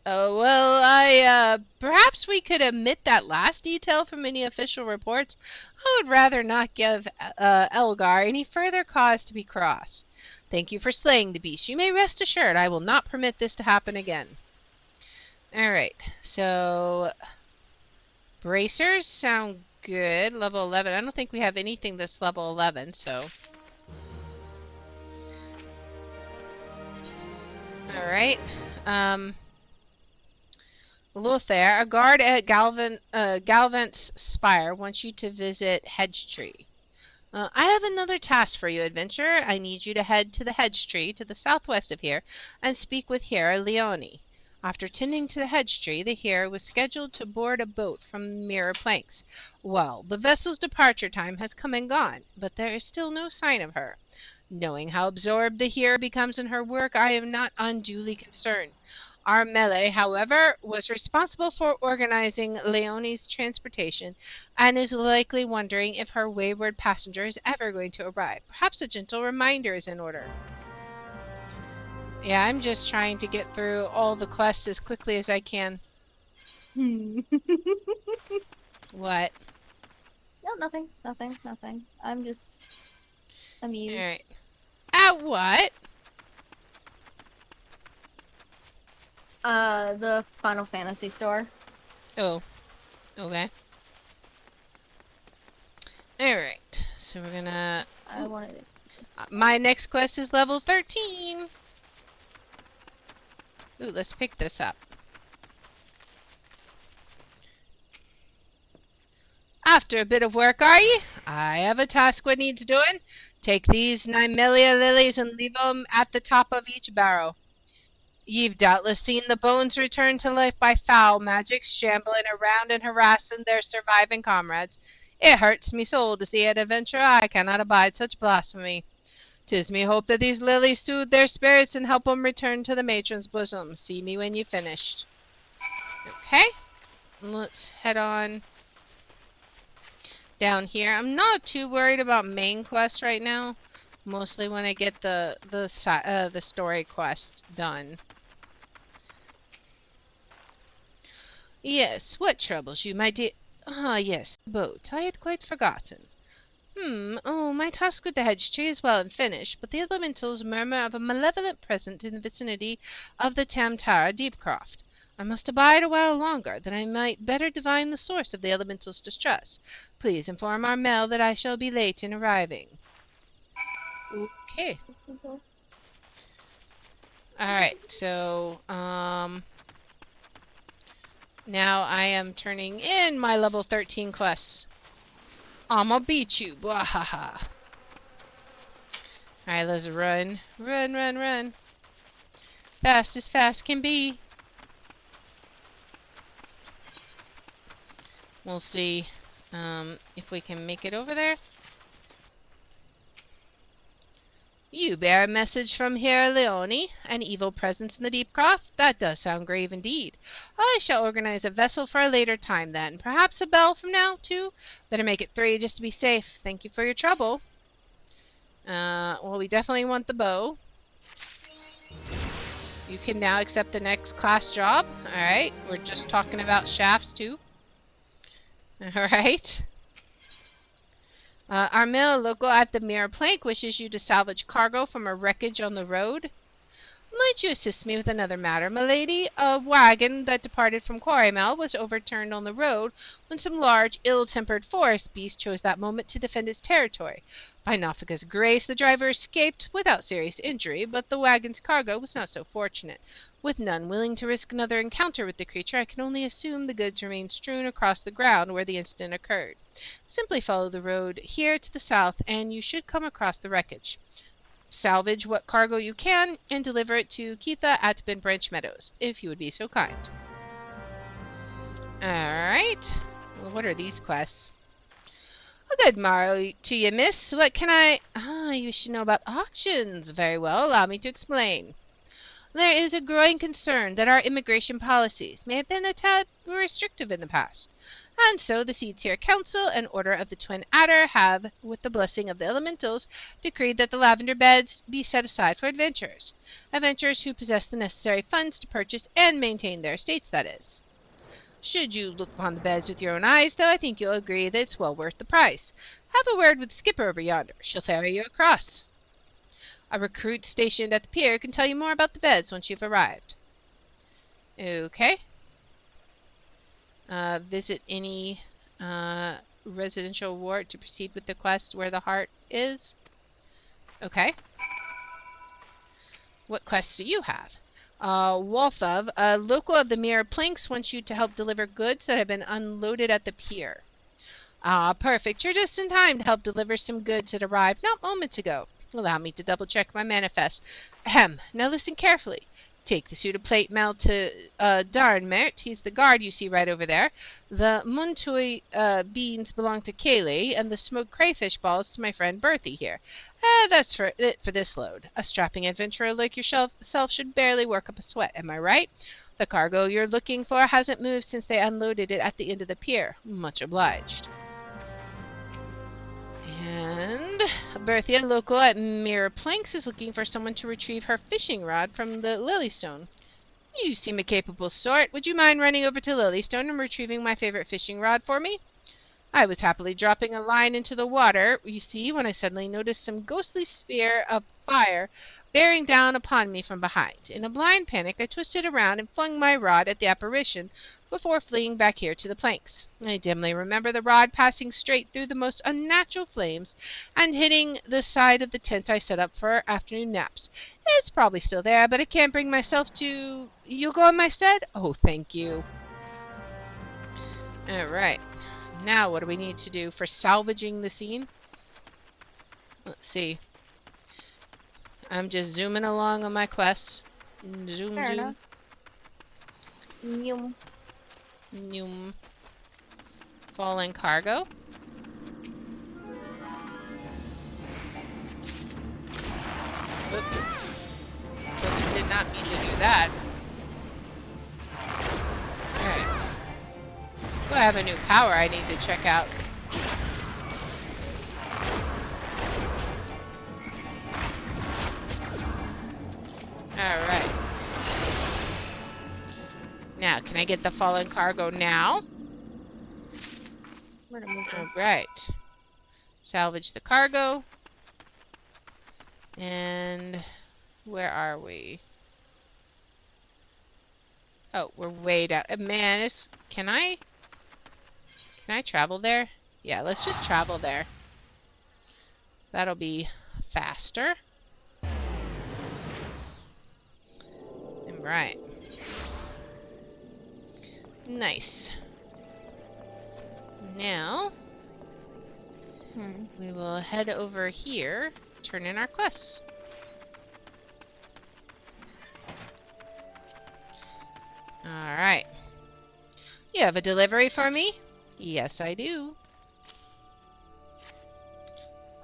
Oh, well, perhaps we could omit that last detail from any official reports. I would rather not give, Elgar any further cause to be cross. Thank you for slaying the beast. You may rest assured I will not permit this to happen again. Alright, so... bracers sound good. Level 11. I don't think we have anything that's level 11, so... Alright. Lothair, a guard at Galvant's Spire wants you to visit Hedge Tree. I have another task for you, adventurer. I need you to head to the hedge tree to the southwest of here and speak with Hera Leone. After tending to the hedge tree, the Hera was scheduled to board a boat from Mirror Planks. Well, the vessel's departure time has come and gone, but there is still no sign of her. Knowing how absorbed the Hera becomes in her work, I am not unduly concerned. Our melee, however, was responsible for organizing Leonie's transportation and is likely wondering if her wayward passenger is ever going to arrive. Perhaps a gentle reminder is in order. Yeah, I'm just trying to get through all the quests as quickly as I can. What? No, nothing. I'm just amused. Alright. At what? The Final Fantasy store. Oh. Okay. Alright. So we're gonna... I wanted it. My next quest is level 13. Ooh, let's pick this up. After a bit of work, are ye? I have a task what needs doing. Take these 9 lilies and leave 'em at the top of each barrow. Ye've doubtless seen the bones returned to life by foul magic, shambling around and harassing their surviving comrades. It hurts me soul to see an adventurer. I cannot abide such blasphemy. 'Tis me hope that these lilies soothe their spirits and help 'em return to the matron's bosom. See me when you've finished. Okay, let's head on down here. I'm not too worried about main quest right now. Mostly when I get the story quest done. Yes, what troubles you, my dear? Ah, yes, the boat. I had quite forgotten. Oh, my task with the hedge tree is well and finished, but the elementals murmur of a malevolent presence in the vicinity of the Tamtara Deepcroft. I must abide a while longer, that I might better divine the source of the elementals' distress. Please inform our Mel that I shall be late in arriving. Okay. Alright, so, now I am turning in my level 13 quests. I'ma beat you, bwahaha. Alright, let's run. Run, run, run. Fast as fast can be. We'll see if we can make it over there. You bear a message from Herr Leone, an evil presence in the deep croft? That does sound grave indeed. I shall organize a vessel for a later time then. Perhaps a bell from now, too? Better make it 3 just to be safe. Thank you for your trouble. Well, we definitely want the bow. You can now accept the next class job. Alright, we're just talking about shafts, too. Alright. Our male local at the Mirror Plank wishes you to salvage cargo from a wreckage on the road. Might you assist me with another matter, milady? A wagon that departed from Quarrymel was overturned on the road when some large, ill-tempered forest beast chose that moment to defend its territory. By Nafika's grace, the driver escaped without serious injury, but the wagon's cargo was not so fortunate. With none willing to risk another encounter with the creature, I can only assume the goods remained strewn across the ground where the incident occurred. Simply follow the road here to the south, and you should come across the wreckage. Salvage what cargo you can, and deliver it to Keitha at Ben Branch Meadows, if you would be so kind. Alright. Well, what are these quests? A good morrow to you, miss. What can I... you should know about auctions. Very well, allow me to explain. There is a growing concern that our immigration policies may have been a tad restrictive in the past. And so the Seeds Here Council and Order of the Twin Adder have, with the blessing of the elementals, decreed that the lavender beds be set aside for adventurers. Adventurers who possess the necessary funds to purchase and maintain their estates, that is. Should you look upon the beds with your own eyes, though, I think you'll agree that it's well worth the price. Have a word with the skipper over yonder. She'll ferry you across. A recruit stationed at the pier can tell you more about the beds once you've arrived. Okay. Visit any residential ward to proceed with the quest where the heart is. Okay. What quests do you have? Walthov, a local of the Mirror Planks, wants you to help deliver goods that have been unloaded at the pier. Ah, perfect. You're just in time to help deliver some goods that arrived not moments ago. Allow me to double-check my manifest. Ahem. Now listen carefully. Take the suit of plate mail to Darnmert. He's the guard you see right over there. The Muntui beans belong to Kaylee, and the smoked crayfish balls to my friend Berthie here. That's it for this load. A strapping adventurer like yourself should barely work up a sweat, am I right? The cargo you're looking for hasn't moved since they unloaded it at the end of the pier. Much obliged. And Berthia, local at Mirror Planks, is looking for someone to retrieve her fishing rod from the Lilystone. You seem a capable sort. Would you mind running over to Lilystone and retrieving my favorite fishing rod for me? I was happily dropping a line into the water, you see, when I suddenly noticed some ghostly spear of fire bearing down upon me from behind. In a blind panic, I twisted around and flung my rod at the apparition before fleeing back here to the planks. I dimly remember the rod passing straight through the most unnatural flames and hitting the side of the tent I set up for afternoon naps. It's probably still there, but I can't bring myself to... You'll go in my stead? Oh, thank you. Alright. Now, what do we need to do for salvaging the scene? Let's see. I'm just zooming along on my quests. Zoom, Fair zoom. enough. Yum. Zoom. Fallen cargo. Whoops. Whoops, did not mean to do that. Alright. Oh, I have a new power I need to check out. Alright. Now, can I get the fallen cargo now? Where to move on? Alright. Salvage the cargo. And where are we? Oh, we're way down. Man, it's... Can I travel there? Yeah, let's just travel there. That'll be faster. Right. Nice. Now, we will head over here, turn in our quests. Alright. You have a delivery for me? Yes, I do.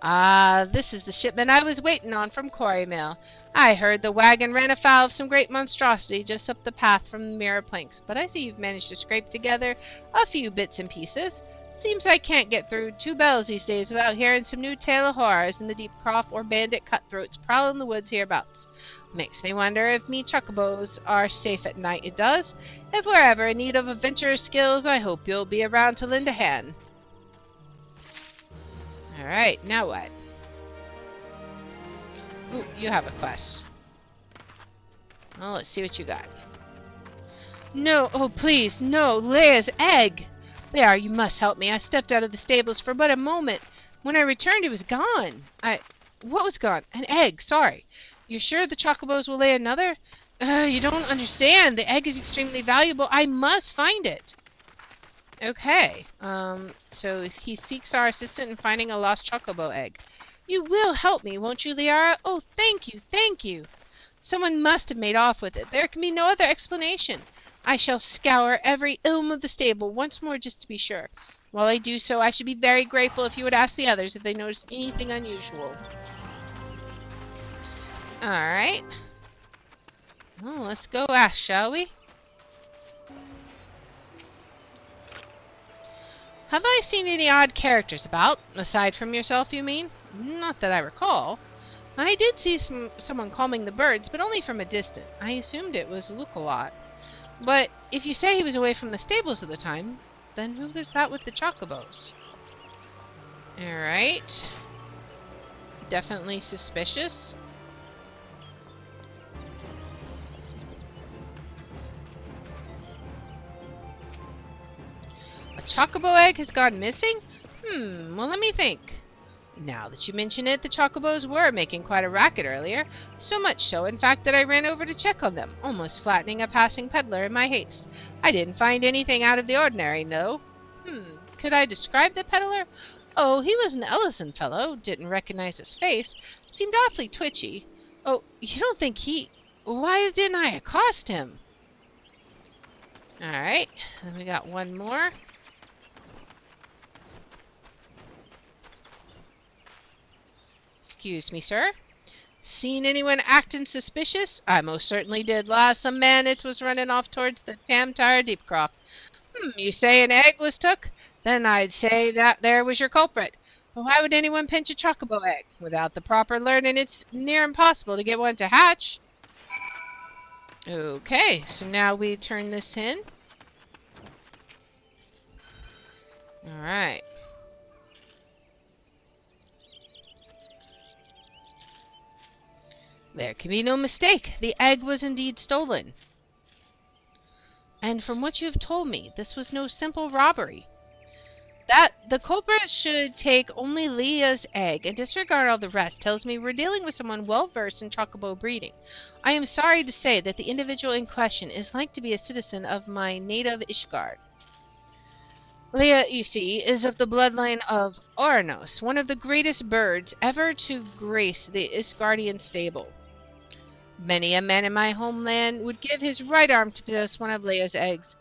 Ah, this is the shipment I was waiting on from Quarry Mill. I heard the wagon ran afoul of some great monstrosity just up the path from the mirror planks, but I see you've managed to scrape together a few bits and pieces. Seems I can't get through 2 bells these days without hearing some new tale of horrors in the deep croft or bandit cutthroats prowling the woods hereabouts. Makes me wonder if me chocobos are safe at night, it does. If we're ever in need of adventurer's skills, I hope you'll be around to lend a hand. Alright, now what? Ooh, you have a quest. Well, let's see what you got. No, oh please, no, Leia's egg! Leia, you must help me. I stepped out of the stables for but a moment. When I returned, it was gone. What was gone? An egg, sorry. You're sure the chocobos will lay another? You don't understand. The egg is extremely valuable. I must find it. Okay, so he seeks our assistance in finding a lost chocobo egg. You will help me, won't you, Liara? Oh, thank you, thank you. Someone must have made off with it. There can be no other explanation. I shall scour every ilm of the stable once more just to be sure. While I do so, I should be very grateful if you would ask the others if they notice anything unusual. Alright. Well, let's go ask, shall we? Have I seen any odd characters about? Aside from yourself, you mean? Not that I recall. I did see someone calming the birds, but only from a distance. I assumed it was Look-a-lot. But if you say he was away from the stables at the time, then who was that with the chocobos? Alright. Definitely suspicious. A chocobo egg has gone missing? Well, let me think. Now that you mention it, the chocobos were making quite a racket earlier. So much so, in fact, that I ran over to check on them, almost flattening a passing peddler in my haste. I didn't find anything out of the ordinary, though. Could I describe the peddler? Oh, he was an Ellison fellow. Didn't recognize his face. Seemed awfully twitchy. Oh, you don't think he... Why didn't I accost him? Alright, then we got one more. Excuse me, sir. Seen anyone acting suspicious? I most certainly did. Some man it was running off towards the Tamtire Deepcroft. You say an egg was took? Then I'd say that there was your culprit. But why would anyone pinch a chocobo egg? Without the proper learning, it's near impossible to get one to hatch. Okay, so now we turn this in. Alright. There can be no mistake. The egg was indeed stolen. And from what you have told me, this was no simple robbery. That the culprit should take only Leah's egg and disregard all the rest tells me we're dealing with someone well-versed in chocobo breeding. I am sorry to say that the individual in question is like to be a citizen of my native Ishgard. Leia, you see, is of the bloodline of Oranos, one of the greatest birds ever to grace the Isgardian stable. Many a man in my homeland would give his right arm to possess one of Leia's eggs.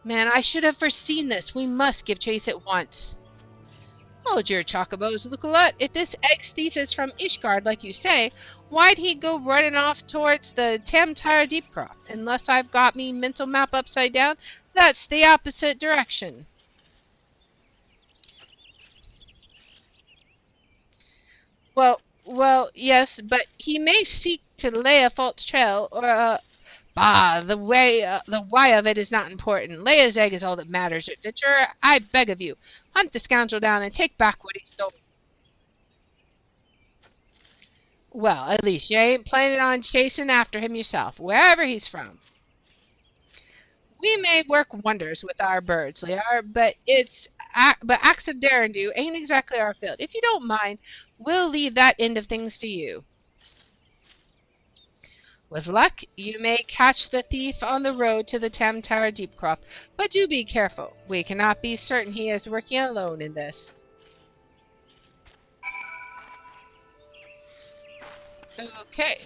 Man, I should have foreseen this. We must give chase at once. Hold your chocobos, Lucalut. If this egg thief is from Ishgard, like you say, why'd he go running off towards the Tamtara Deepcroft? Unless I've got me mental map upside down, that's the opposite direction. Well, yes, but he may seek to lay a false trail, or bah, the why of it is not important. Leia's egg is all that matters. Adventurer, I beg of you, hunt the scoundrel down and take back what he stole. Well, at least you ain't planning on chasing after him yourself, wherever he's from. We may work wonders with our birds, Liar, but acts of dare and do ain't exactly our field. If you don't mind, we'll leave that end of things to you. With luck, you may catch the thief on the road to the Tamtara Deepcroft, but do be careful. We cannot be certain he is working alone in this. Okay.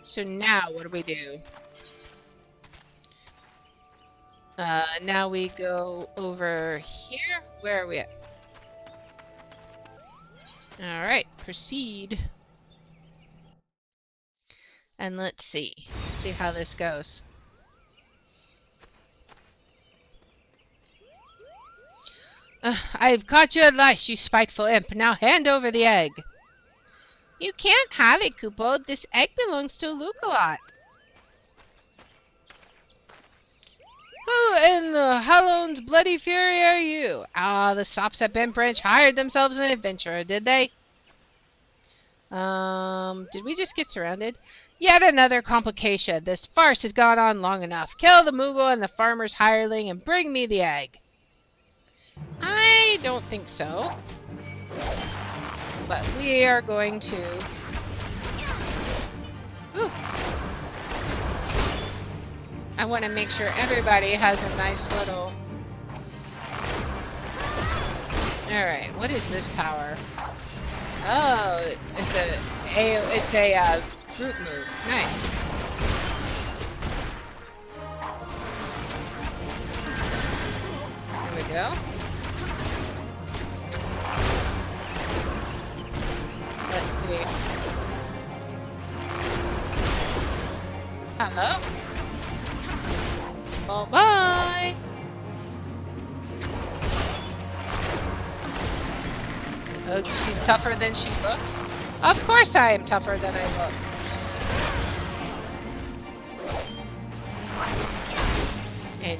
So now what do we do? Now we go over here. Where are we at? Alright, proceed. And let's see how this goes. I've caught you at last, you spiteful imp. Now hand over the egg. You can't have it, Kupo. This egg belongs to Lucalat. Who in the Hellon's bloody fury are you? Ah, the sops at Bent Branch hired themselves an adventurer, did they? Did we just get surrounded? Yet another complication. This farce has gone on long enough. Kill the Moogle and the farmer's hireling and bring me the egg. I don't think so. But we are going to... Ooh. I want to make sure everybody has a nice little... Alright, what is this power? Oh, it's a group move. Nice. There we go. Let's see. Hello? Oh, bye! Oh, she's tougher than she looks? Of course I am tougher than I look. And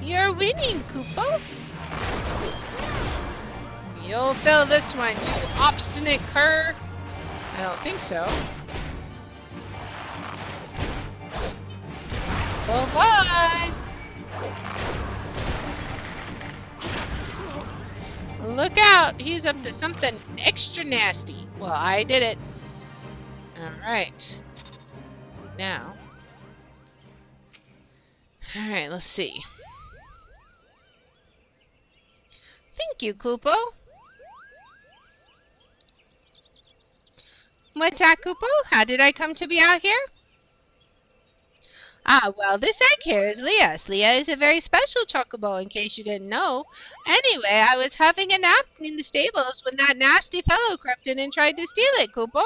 you're winning, Kupo. You'll fill this one, you obstinate cur. I don't think so. Well, bye! Look out! He's up to something extra nasty. Well, I did it. Alright. Now. Alright, let's see. Thank you, Kupo. What's that, Kupo? How did I come to be out here? Ah, well, this egg here is Leah's. Leah is a very special chocobo, in case you didn't know. Anyway, I was having a nap in the stables when that nasty fellow crept in and tried to steal it, Kupo.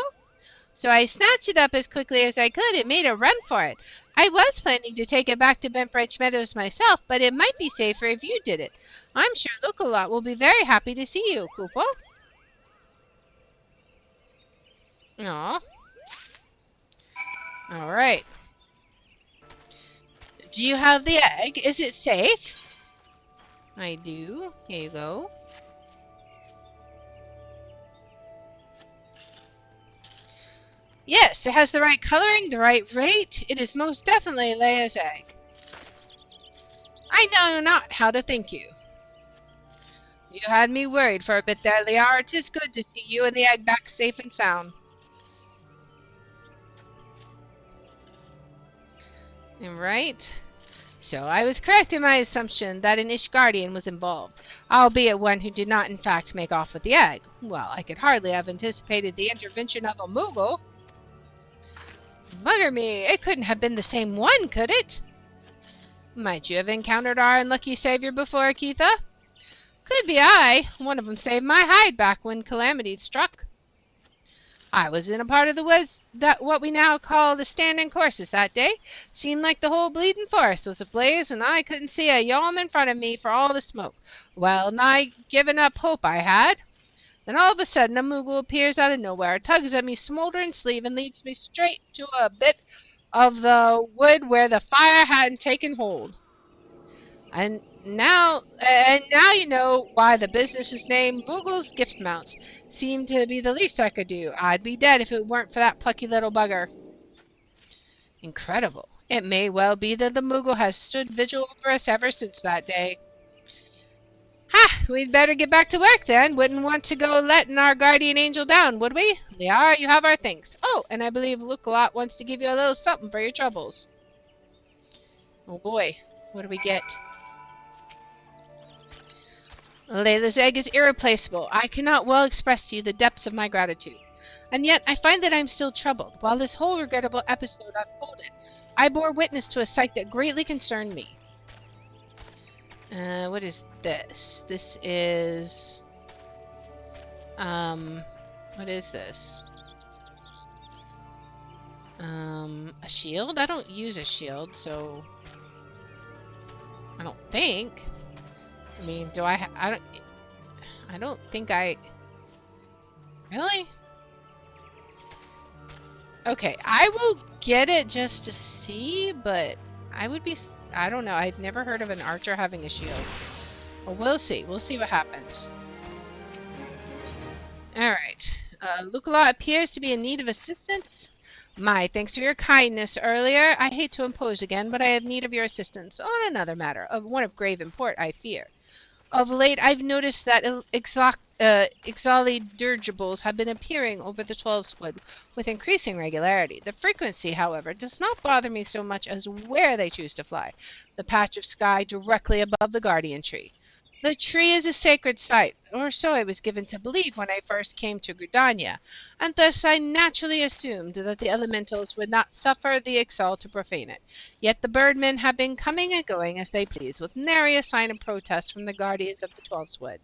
So I snatched it up as quickly as I could and made a run for it. I was planning to take it back to Bent Branch Meadows myself, but it might be safer if you did it. I'm sure Lucalat will be very happy to see you, Kupo. Aw. Alright. Do you have the egg? Is it safe? I do. Here you go. Yes, it has the right coloring, the right rate. It is most definitely Leia's egg. I know not how to thank you. You had me worried for a bit there, Liara. 'Tis good to see you and the egg back safe and sound. Right? So I was correct in my assumption that an Ishgardian was involved, albeit one who did not in fact make off with the egg. Well, I could hardly have anticipated the intervention of a Moogle. Bugger me, it couldn't have been the same one, could it? Might you have encountered our unlucky savior before, Keitha? Could be I. One of them saved my hide back when calamity struck. I was in a part of the woods that what we now call the standing courses that day. Seemed like the whole bleeding forest was ablaze, and I couldn't see a yalm in front of me for all the smoke. Well nigh given up hope I had. Then all of a sudden a Moogle appears out of nowhere, tugs at me smoldering sleeve, and leads me straight to a bit of the wood where the fire hadn't taken hold. And now you know why the business is named Moogle's Gift Mounts. Seemed to be the least I could do. I'd be dead if it weren't for that plucky little bugger. Incredible. It may well be that the Moogle has stood vigil over us ever since that day. Ha! We'd better get back to work then. Wouldn't want to go letting our guardian angel down, would we? Liara, you have our thanks. Oh, and I believe Luke-a-Lot wants to give you a little something for your troubles. Oh boy, what do we get? Layla's egg is irreplaceable. I cannot well express to you the depths of my gratitude. And yet I find that I am still troubled. While this whole regrettable episode unfolded, I bore witness to a sight that greatly concerned me. What is this? This is... what is this? A shield? I don't use a shield, so... I don't think... I mean, do I don't think I... Really? Okay, I will get it just to see, but I would be... I don't know. I've never heard of an archer having a shield. Well, we'll see. We'll see what happens. Alright. Luke-a-Lot appears to be in need of assistance. My thanks for your kindness earlier. I hate to impose again, but I have need of your assistance on another matter, of one of grave import, I fear. Of late, I've noticed that exali dirigibles have been appearing over the 12th wood with increasing regularity. The frequency, however, does not bother me so much as where they choose to fly, the patch of sky directly above the guardian tree. The tree is a sacred site, or so I was given to believe when I first came to Gridania, and thus I naturally assumed that the elementals would not suffer the Ixal to profane it. Yet the birdmen have been coming and going as they please, with nary a sign of protest from the guardians of the 12th wood.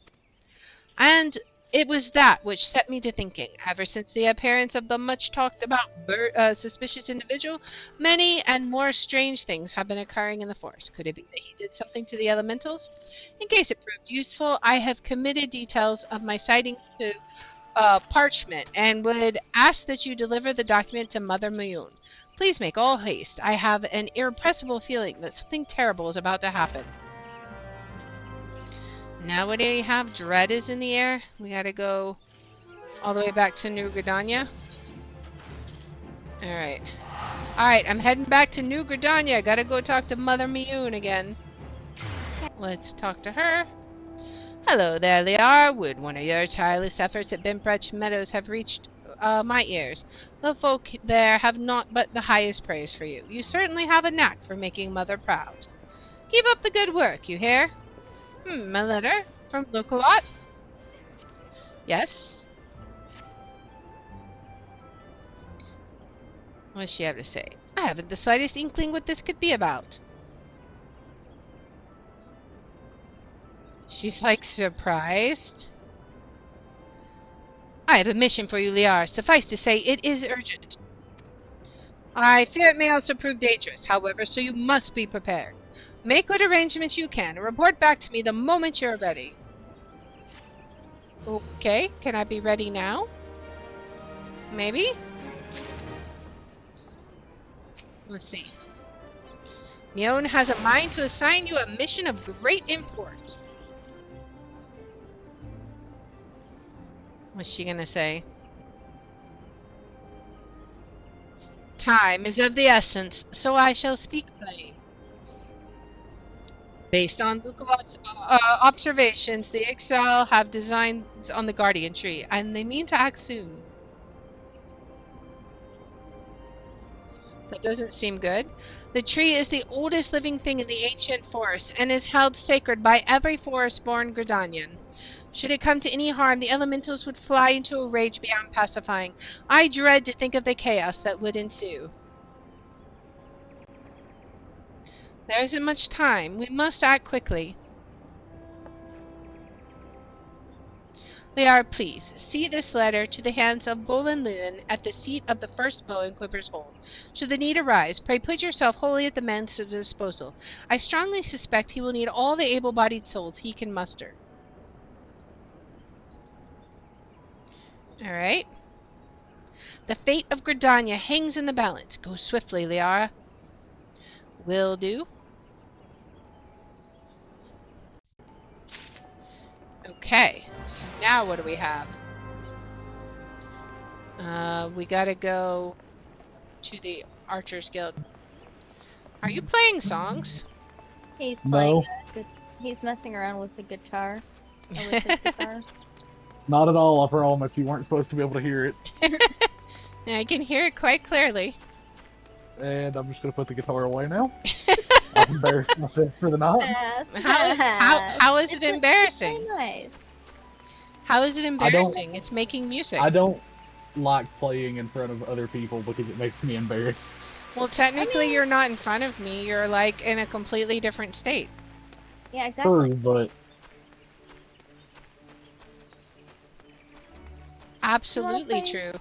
And it was that which set me to thinking. Ever since the appearance of the much-talked-about suspicious individual, many and more strange things have been occurring in the forest. Could it be that he did something to the elementals? In case it proved useful, I have committed details of my sighting to parchment, and would ask that you deliver the document to Mother Mayun. Please make all haste. I have an irrepressible feeling that something terrible is about to happen. Now what do you have? Dread is in the air. We gotta go all the way back to New Gridania. Alright. Alright, I'm heading back to New Gridania. Gotta go talk to Mother Mayun again. Let's talk to her. Hello there, Liara. Would one of your tireless efforts at Bimprech Meadows have reached my ears? The folk there have naught but the highest praise for you. You certainly have a knack for making Mother proud. Keep up the good work, you hear? A letter from Luke-a-Lot? Yes? What does she have to say? I haven't the slightest inkling what this could be about. She's like surprised. I have a mission for you, Liara. Suffice to say, it is urgent. I fear it may also prove dangerous, however, so you must be prepared. Make what arrangements you can and report back to me the moment you're ready. Okay, can I be ready now? Maybe? Let's see. Mion has a mind to assign you a mission of great import. What's she gonna say? Time is of the essence, so I shall speak plain. Based on Luke-a-Lot's observations, the Ixal have designs on the guardian tree, and they mean to act soon. That doesn't seem good. The tree is the oldest living thing in the ancient forest and is held sacred by every forest-born Gridanian. Should it come to any harm, the elementals would fly into a rage beyond pacifying. I dread to think of the chaos that would ensue. There isn't much time. We must act quickly. Liara, please, see this letter to the hands of Bolin Lewin at the seat of the first bow in Quiver's Hold. Should the need arise, pray put yourself wholly at the man's disposal. I strongly suspect he will need all the able-bodied souls he can muster. All right. The fate of Gridania hangs in the balance. Go swiftly, Liara. Will do. Okay, so now what do we have? We gotta go to the Archers Guild. Are you playing songs? He's playing. No. He's messing around with the guitar. Or with his guitar. Not at all, I promise. You weren't supposed to be able to hear it. I can hear it quite clearly. And I'm just gonna put the guitar away now. I've embarrassed myself for the night. How is it embarrassing? It's so nice. How is it embarrassing? It's making music. I don't like playing in front of other people because it makes me embarrassed. Well, technically, you're not in front of me. You're like in a completely different state. Yeah, exactly. True, but Absolutely true.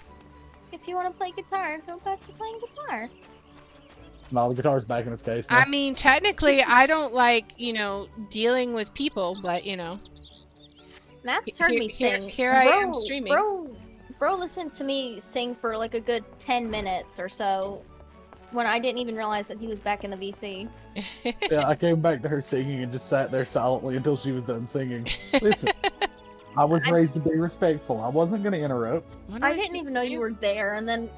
If you want to play guitar, go back to playing guitar. no, the guitar's back in its case now. I mean, technically, I don't like, dealing with people, but, Matt's heard me sing. Here I am streaming. Bro listened to me sing for like a good 10 minutes or so when I didn't even realize that he was back in the VC. Yeah, I came back to her singing and just sat there silently until she was done singing. Listen, I was raised to be respectful. I wasn't going to interrupt. I didn't even know you were there, and then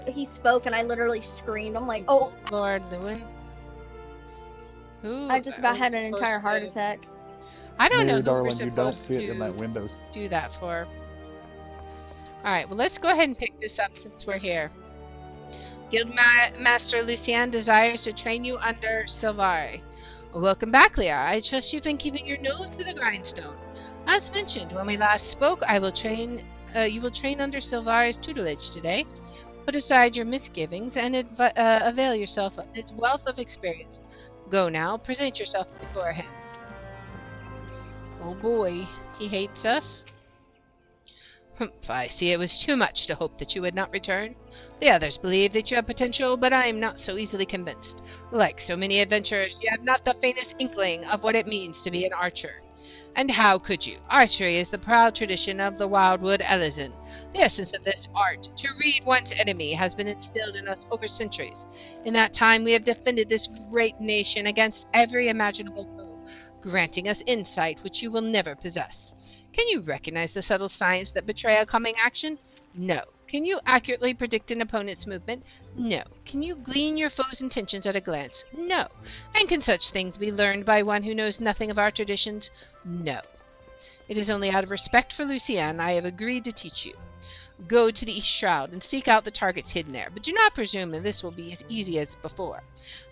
he spoke and I literally screamed. I'm like, oh! Lord Lewin. I just about had an entire heart attack. I don't know who darling, we're you don't supposed fit in that window. to do that for. Alright, well, let's go ahead and pick this up since we're here. Guildmaster Lucien desires to train you under Silvari. Welcome back, Liara. I trust you've been keeping your nose to the grindstone. As mentioned, when we last spoke, you will train under Silvari's tutelage today. Put aside your misgivings and avail yourself of his wealth of experience. Go now, present yourself before him. Oh boy, he hates us. I see it was too much to hope that you would not return. The others believe that you have potential, but I am not so easily convinced. Like so many adventurers, you have not the faintest inkling of what it means to be an archer. And how could you? Archery is the proud tradition of the wildwood Elizin. The essence of this art, to read one's enemy, has been instilled in us over centuries. In that time, we have defended this great nation against every imaginable foe, granting us insight which you will never possess. Can you recognize the subtle signs that betray a coming action? No. Can you accurately predict an opponent's movement? No. Can you glean your foe's intentions at a glance? No. And can such things be learned by one who knows nothing of our traditions? No. It is only out of respect for Lucien I have agreed to teach you. Go to the East Shroud and seek out the targets hidden there, but do not presume that this will be as easy as before.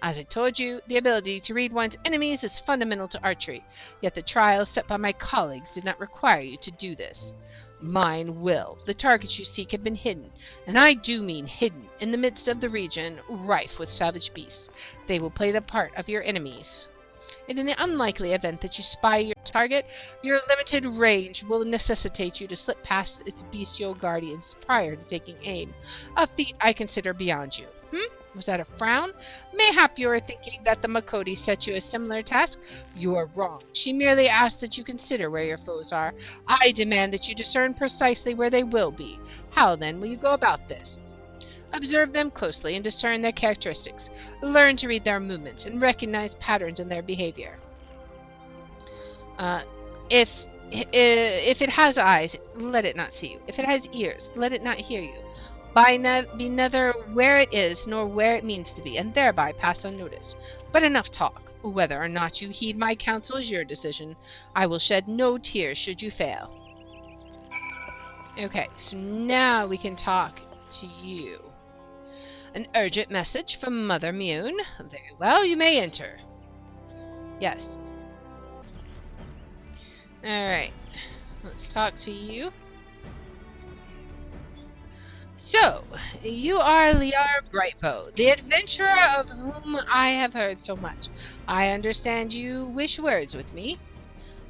As I told you, the ability to read one's enemies is fundamental to archery, yet the trials set by my colleagues did not require you to do this. Mine will. The targets you seek have been hidden, and I do mean hidden, in the midst of the region rife with savage beasts. They will play the part of your enemies. And in the unlikely event that you spy your target, your limited range will necessitate you to slip past its bestial guardians prior to taking aim. A feat I consider beyond you. Was that a frown? Mayhap you are thinking that the Makoti set you a similar task? You are wrong. She merely asked that you consider where your foes are. I demand that you discern precisely where they will be. How, then, will you go about this? Observe them closely and discern their characteristics. Learn to read their movements and recognize patterns in their behavior. If it has eyes, let it not see you. If it has ears, let it not hear you. Be neither where it is nor where it means to be, and thereby pass unnoticed. But enough talk. Whether or not you heed my counsel is your decision. I will shed no tears should you fail. Okay, so now we can talk to you. An urgent message from Mother Mune. Very well, you may enter. Yes. Alright. Let's talk to you. So, you are Liar Brightbow, the adventurer of whom I have heard so much. I understand you wish words with me.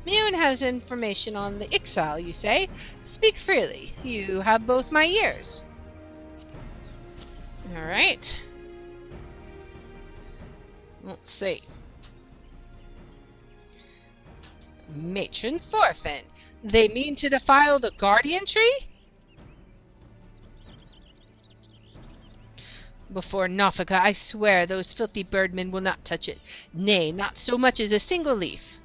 Mune has information on the Ixal, you say? Speak freely. You have both my ears. Alright. Let's see. Matron Thorfinn. They mean to defile the guardian tree? Before Nafaka, I swear those filthy birdmen will not touch it. Nay, not so much as a single leaf.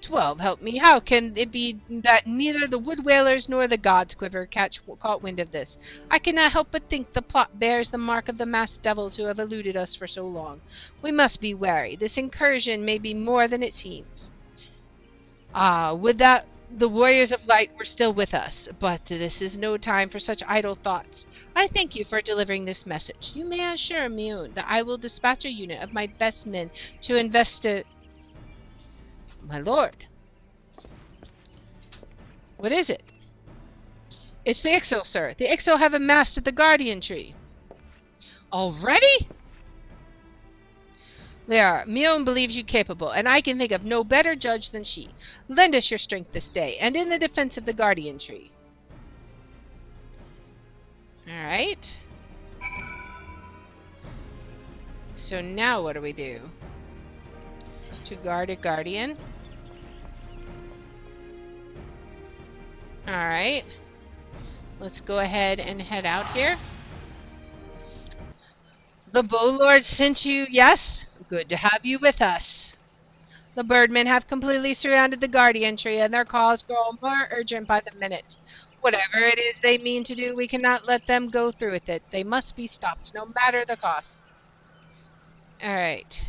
12, help me. How can it be that neither the wood whalers nor the gods caught wind of this? I cannot help but think the plot bears the mark of the masked devils who have eluded us for so long. We must be wary. This incursion may be more than it seems. Ah, would that the warriors of light were still with us, but this is no time for such idle thoughts. I thank you for delivering this message. You may assure Mune that I will dispatch a unit of my best men to investigate. My lord. What is it? It's the Ixil, sir. The Ixil have amassed at the guardian tree. Already? There, Mune believes you capable, and I can think of no better judge than she. Lend us your strength this day, and in the defense of the guardian tree. Alright. So now what do we do? To guard a guardian. Alright. Let's go ahead and head out here. The Bowlord sent you, yes? Good to have you with us. The birdmen have completely surrounded the guardian tree, and their cause grow more urgent by the minute. Whatever it is they mean to do, we cannot let them go through with it. They must be stopped, no matter the cost. Alright.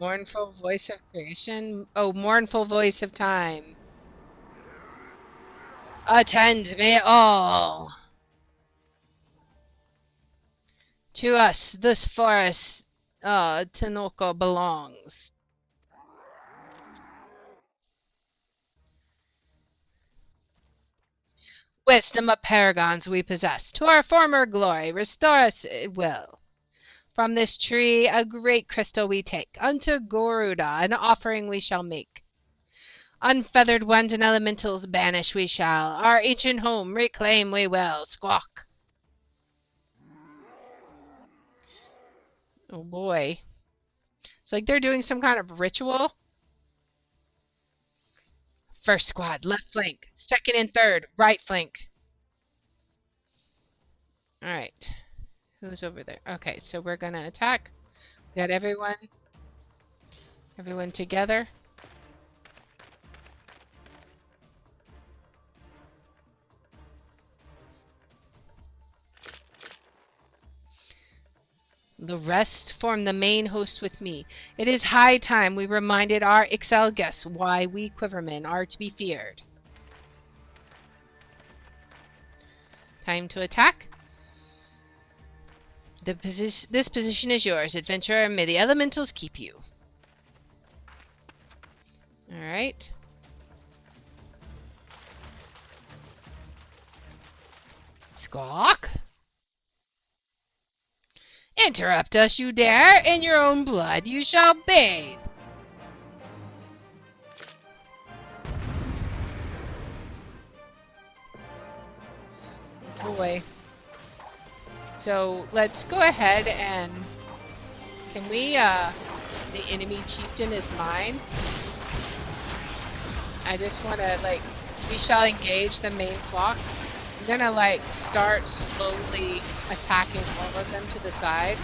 Mournful voice of creation? Oh, mournful voice of time. Attend me all. To us, this forest, Tinoco belongs. Wisdom of paragons we possess. To our former glory, restore us it will. From this tree a great crystal we take. Unto Garuda an offering we shall make. Unfeathered ones and elementals banish we shall. Our ancient home reclaim we will. Squawk. Oh boy. It's like they're doing some kind of ritual. First squad, left flank. Second and third, right flank. Alright. Who's over there? Okay, so we're gonna attack. We got everyone together. The rest form the main host with me. It is high time we reminded our Ixal guests why we Quivermen are to be feared. Time to attack. This position is yours, adventurer. May the elementals keep you. Alright. Squawk. Interrupt us, you dare! In your own blood you shall bathe! Boy. So, let's go ahead and... Can we, the enemy chieftain is mine. I just want to, like... We shall engage the main flock. I'm gonna, like, start slowly attacking all of them to the side.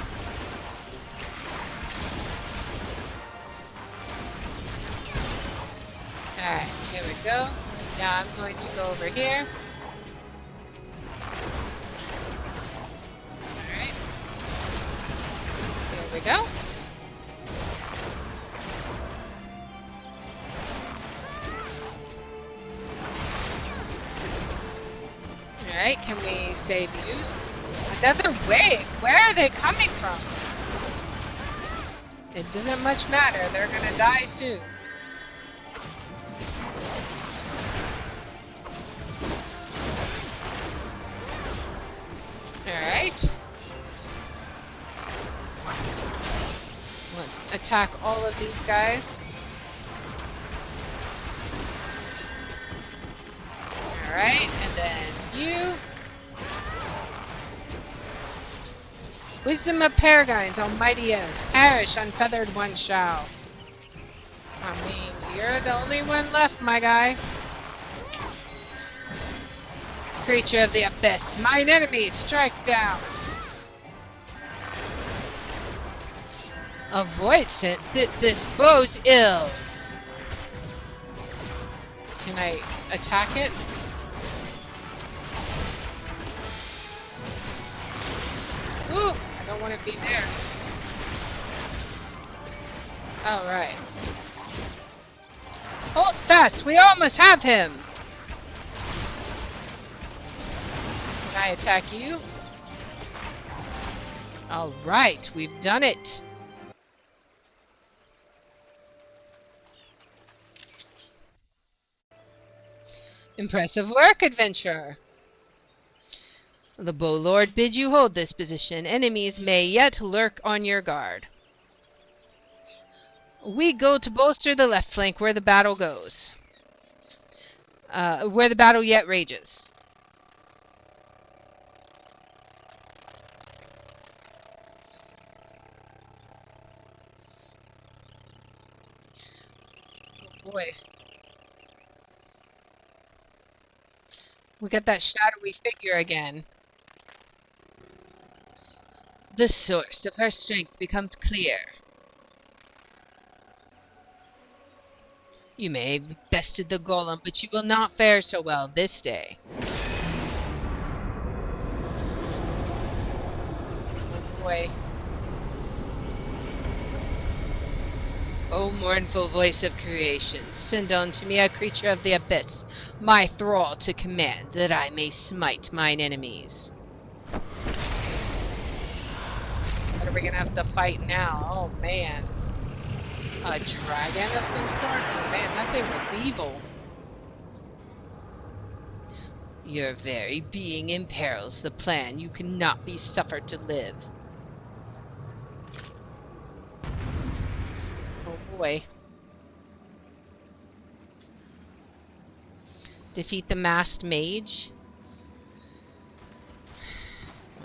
Alright, here we go. Now I'm going to go over here. Alright. Here we go. save use. Another wave. Where are they coming from? It doesn't much matter. They're gonna die soon. Alright. Let's attack all of these guys. Alright, and then you. Wisdom of Paragons, almighty is. Perish, unfeathered one shall. I mean, you're the only one left, my guy. Creature of the abyss, mine enemies, strike down. Avoid it. This bodes ill. Can I attack it? Ooh, I don't want to be there. Alright. Hold fast, we almost have him. Can I attack you? Alright, we've done it. Impressive work, adventurer. The Bow Lord bids you hold this position. Enemies may yet lurk on your guard. We go to bolster the left flank where the battle goes. Where the battle yet rages. Oh boy. We got that shadowy figure again. The source of her strength becomes clear. You may have bested the golem, but you will not fare so well this day. Oh boy. O mournful voice of creation, send unto me a creature of the abyss, my thrall to command, that I may smite mine enemies. What are we gonna have to fight now? Oh man. A dragon of some sort? Oh man, that thing looks evil. Your very being imperils the plan. You cannot be suffered to live. Oh boy. Defeat the masked mage.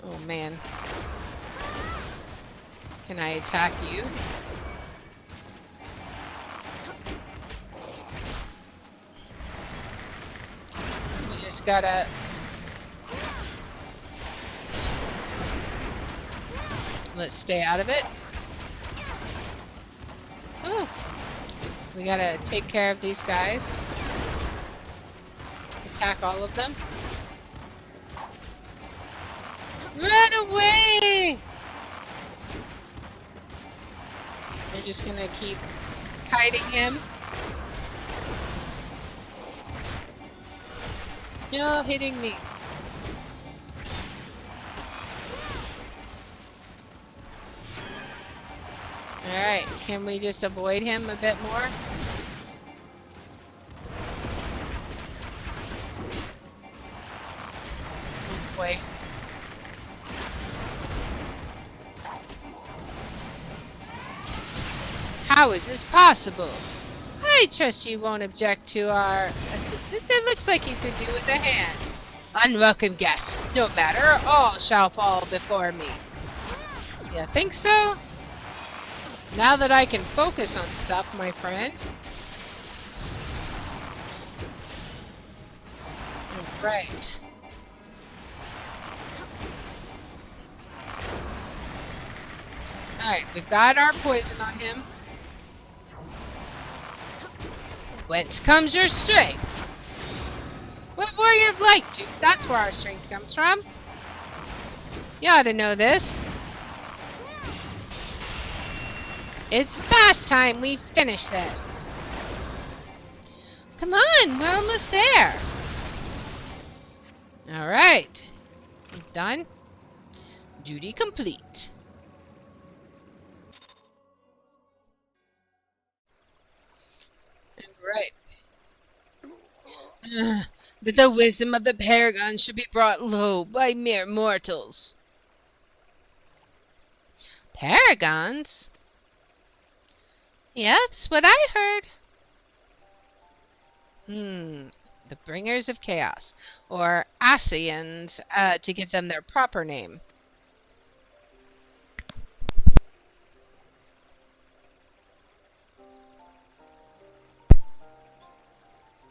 Oh man. Can I attack you? We just gotta... Let's stay out of it. Ooh. We gotta take care of these guys. Attack all of them. Run away! We're just gonna keep kiting him. No, hitting me. Alright, can we just avoid him a bit more? Oh boy. How is this possible? I trust you won't object to our assistance. It looks like you could do with a hand. Unwelcome guests, no matter, all shall fall before me. You think so? Now that I can focus on stuff, my friend. Right. Alright, we've got our poison on him. Whence comes your strength? What warrior of light, dude? That's where our strength comes from. You ought to know this. It's fast time we finish this. Come on, we're almost there. Alright. Done. Duty complete. Right. That the wisdom of the paragon should be brought low by mere mortals. Paragons? Yeah, that's what I heard. The bringers of chaos, or Asians, to give them their proper name.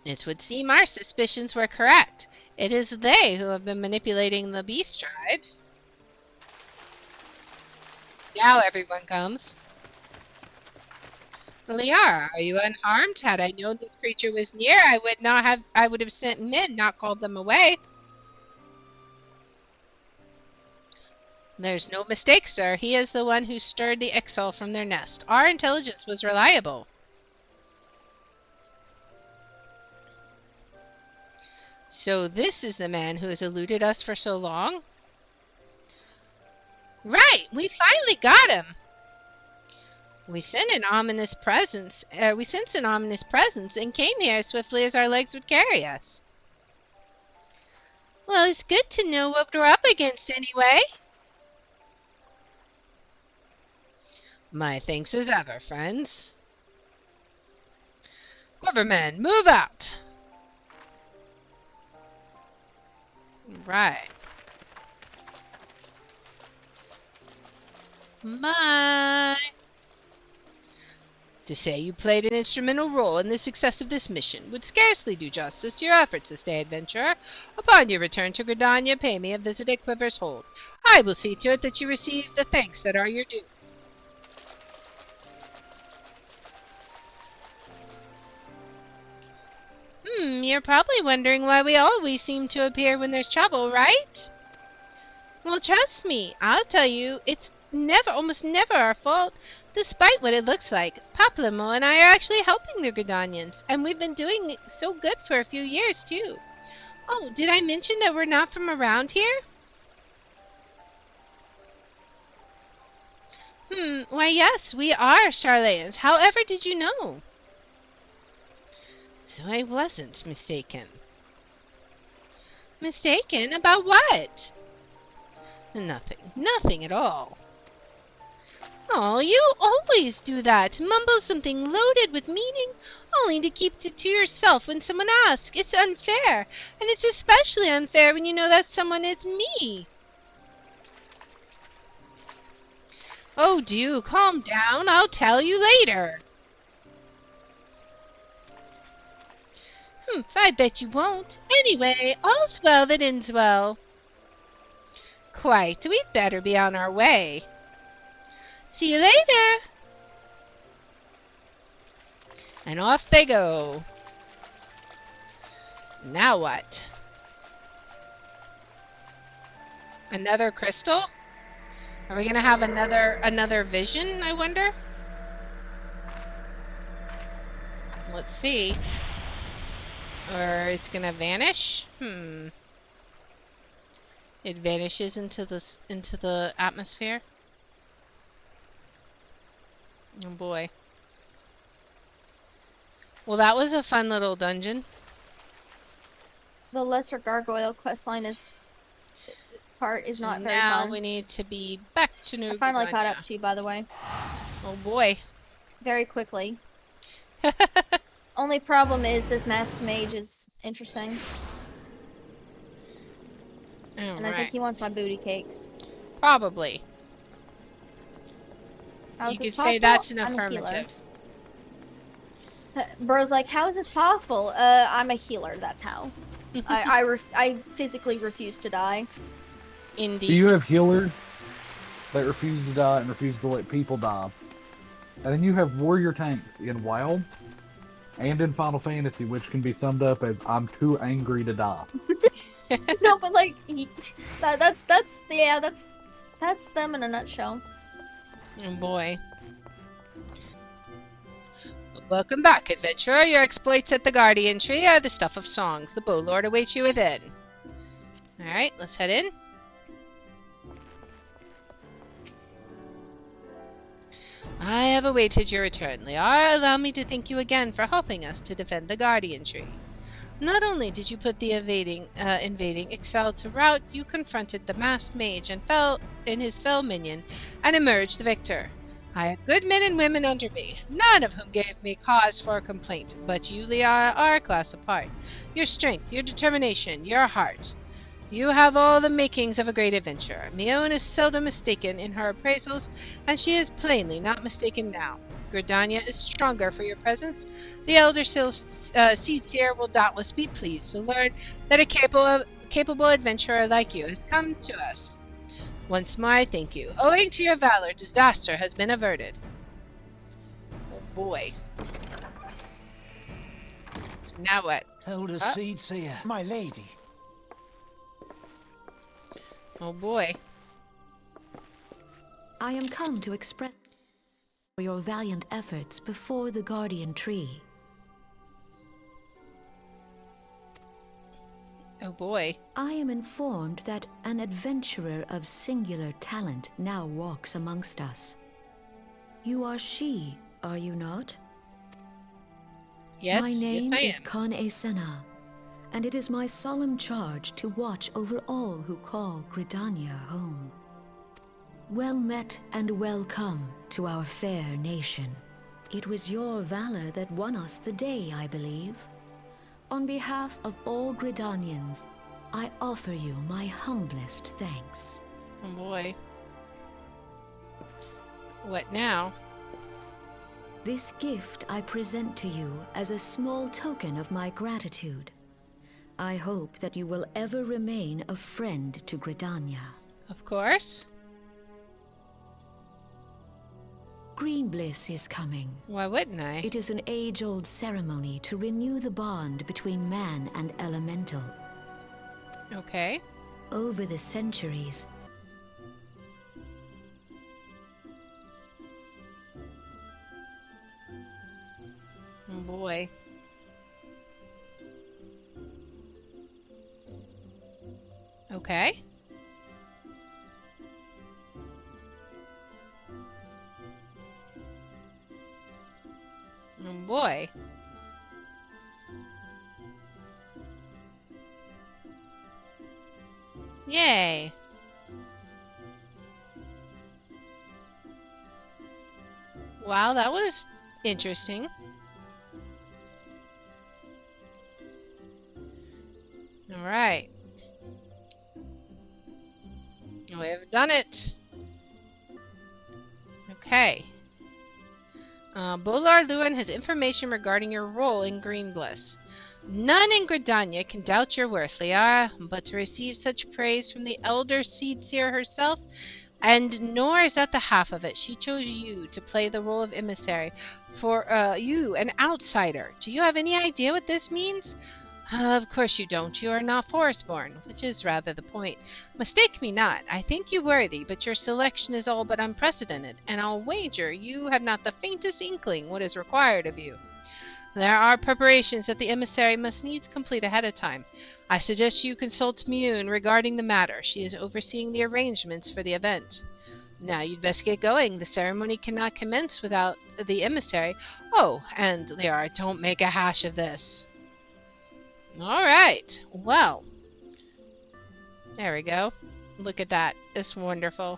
It would seem our suspicions were correct. It is they who have been manipulating the beast tribes. Now everyone comes. Liara, are you unharmed? Had I known this creature was near, I would have sent men, not called them away. There's no mistake, sir. He is the one who stirred the Ixal from their nest. Our intelligence was reliable. So this is the man who has eluded us for so long? Right, we finally got him. We sensed an ominous presence and came here as swiftly as our legs would carry us. Well, it's good to know what we're up against anyway. My thanks as ever, friends. Quivermen, move out! Right. My. To say you played an instrumental role in the success of this mission would scarcely do justice to your efforts this day, adventurer. Upon your return to Gridania, pay me a visit at Quiver's Hold. I will see to it that you receive the thanks that are your due. You're probably wondering why we always seem to appear when there's trouble, right? Well, trust me, I'll tell you, it's almost never our fault. Despite what it looks like, Paplamo and I are actually helping the Gridanians, and we've been doing so good for a few years, too. Oh, did I mention that we're not from around here? Why yes, we are Charlayans. However did you know? So I wasn't mistaken. Mistaken? About what? Nothing at all. Oh, you always do that. Mumble something loaded with meaning, only to keep it to yourself when someone asks. It's unfair, and it's especially unfair when you know that someone is me. Oh, do calm down. I'll tell you later. I bet you won't. Anyway, all's well that ends well. Quite. We'd better be on our way. See you later. And off they go. Now what? Another crystal? Are we gonna have another vision, I wonder? Let's see. Or it's gonna vanish? It vanishes into the atmosphere. Oh boy. Well, that was a fun little dungeon. The Lesser Gargoyle questline is not very now fun. We need to be back to New I finally Gridania. caught up to you, by the way. Oh boy. Very quickly. Only problem is this masked mage is interesting. And I think he wants my booty cakes. Probably. How is You this could possible? say that's an I'm a affirmative. healer. Bro's like, how is this possible? I'm a healer, that's how. I physically refuse to die. Indeed. So you have healers that refuse to die and refuse to let people die. And then you have warrior tanks in WoW and in Final Fantasy, which can be summed up as I'm too angry to die. No, but like that's them in a nutshell. Oh boy. Welcome back, adventurer. Your exploits at the Guardian Tree are the stuff of songs. The Bow Lord awaits you within. Alright, let's head in. have awaited your return, Liara. Allow me to thank you again for helping us to defend the Guardian Tree. Not only did you put the invading Excel to rout, you confronted the masked mage and fell in his fell minion and emerged the victor. I have good men and women under me, none of whom gave me cause for complaint, but you, Liara, are a class apart. Your strength, your determination, your heart. You have all the makings of a great adventurer. Mione is seldom mistaken in her appraisals, and she is plainly not mistaken now. Gridania is stronger for your presence. The Elder Seed Seer will doubtless be pleased to learn that a capable adventurer like you has come to us. Once more, I thank you. Owing to your valor, disaster has been averted. Oh boy. Now what? Elder Seed Seer. My lady. Oh boy. I am come to express for your valiant efforts before the Guardian Tree. Oh boy. I am informed that an adventurer of singular talent now walks amongst us. You are she, are you not? Yes, My name yes I is am. Kan Esena, and it is my solemn charge to watch over all who call Gridania home. Well met and welcome to our fair nation. It was your valor that won us the day, I believe. On behalf of all Gridanians, I offer you my humblest thanks. Oh boy. What now? This gift I present to you as a small token of my gratitude. I hope that you will ever remain a friend to Gridania. Of course. Green Bliss is coming. Why wouldn't I? It is an age-old ceremony to renew the bond between man and elemental. Okay. Over the centuries, Oh boy. Okay. Oh boy. Yay. Wow, that was interesting. All right. We have done it. Okay. Bolar Lewin has information regarding your role in Green Bliss. None in Gridania can doubt your worth, Liara, but to receive such praise from the Elder Seed Seer herself, and nor is that the half of it. She chose you to play the role of emissary for you, an outsider. Do you have any idea what this means? Of course you don't. You are not Forestborn, which is rather the point. Mistake me not. I think you worthy, but your selection is all but unprecedented, and I'll wager you have not the faintest inkling what is required of you. There are preparations that the emissary must needs complete ahead of time. I suggest you consult Mune regarding the matter. She is overseeing the arrangements for the event. Now you'd best get going. The ceremony cannot commence without the emissary. Oh, and Liara, don't make a hash of this. All right. Well, there we go. Look at that. It's wonderful.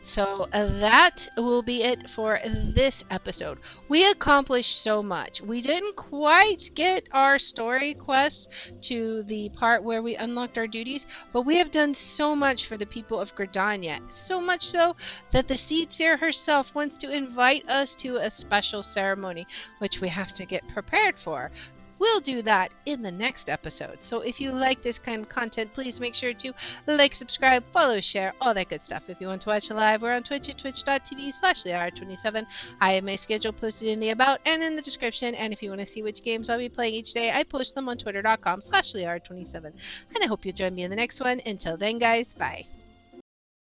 So that will be it for this episode. We accomplished so much. We didn't quite get our story quest to the part where we unlocked our duties, but we have done so much for the people of Gridania. So much so that the Seed Seer herself wants to invite us to a special ceremony, which we have to get prepared for. We'll do that in the next episode. So if you like this kind of content, please make sure to like, subscribe, follow, share, all that good stuff. If you want to watch live, we're on Twitch at twitch.tv/Liara27. I have my schedule posted in the about and in the description. And if you want to see which games I'll be playing each day, I post them on twitter.com/Liara27. And I hope you'll join me in the next one. Until then, guys, bye.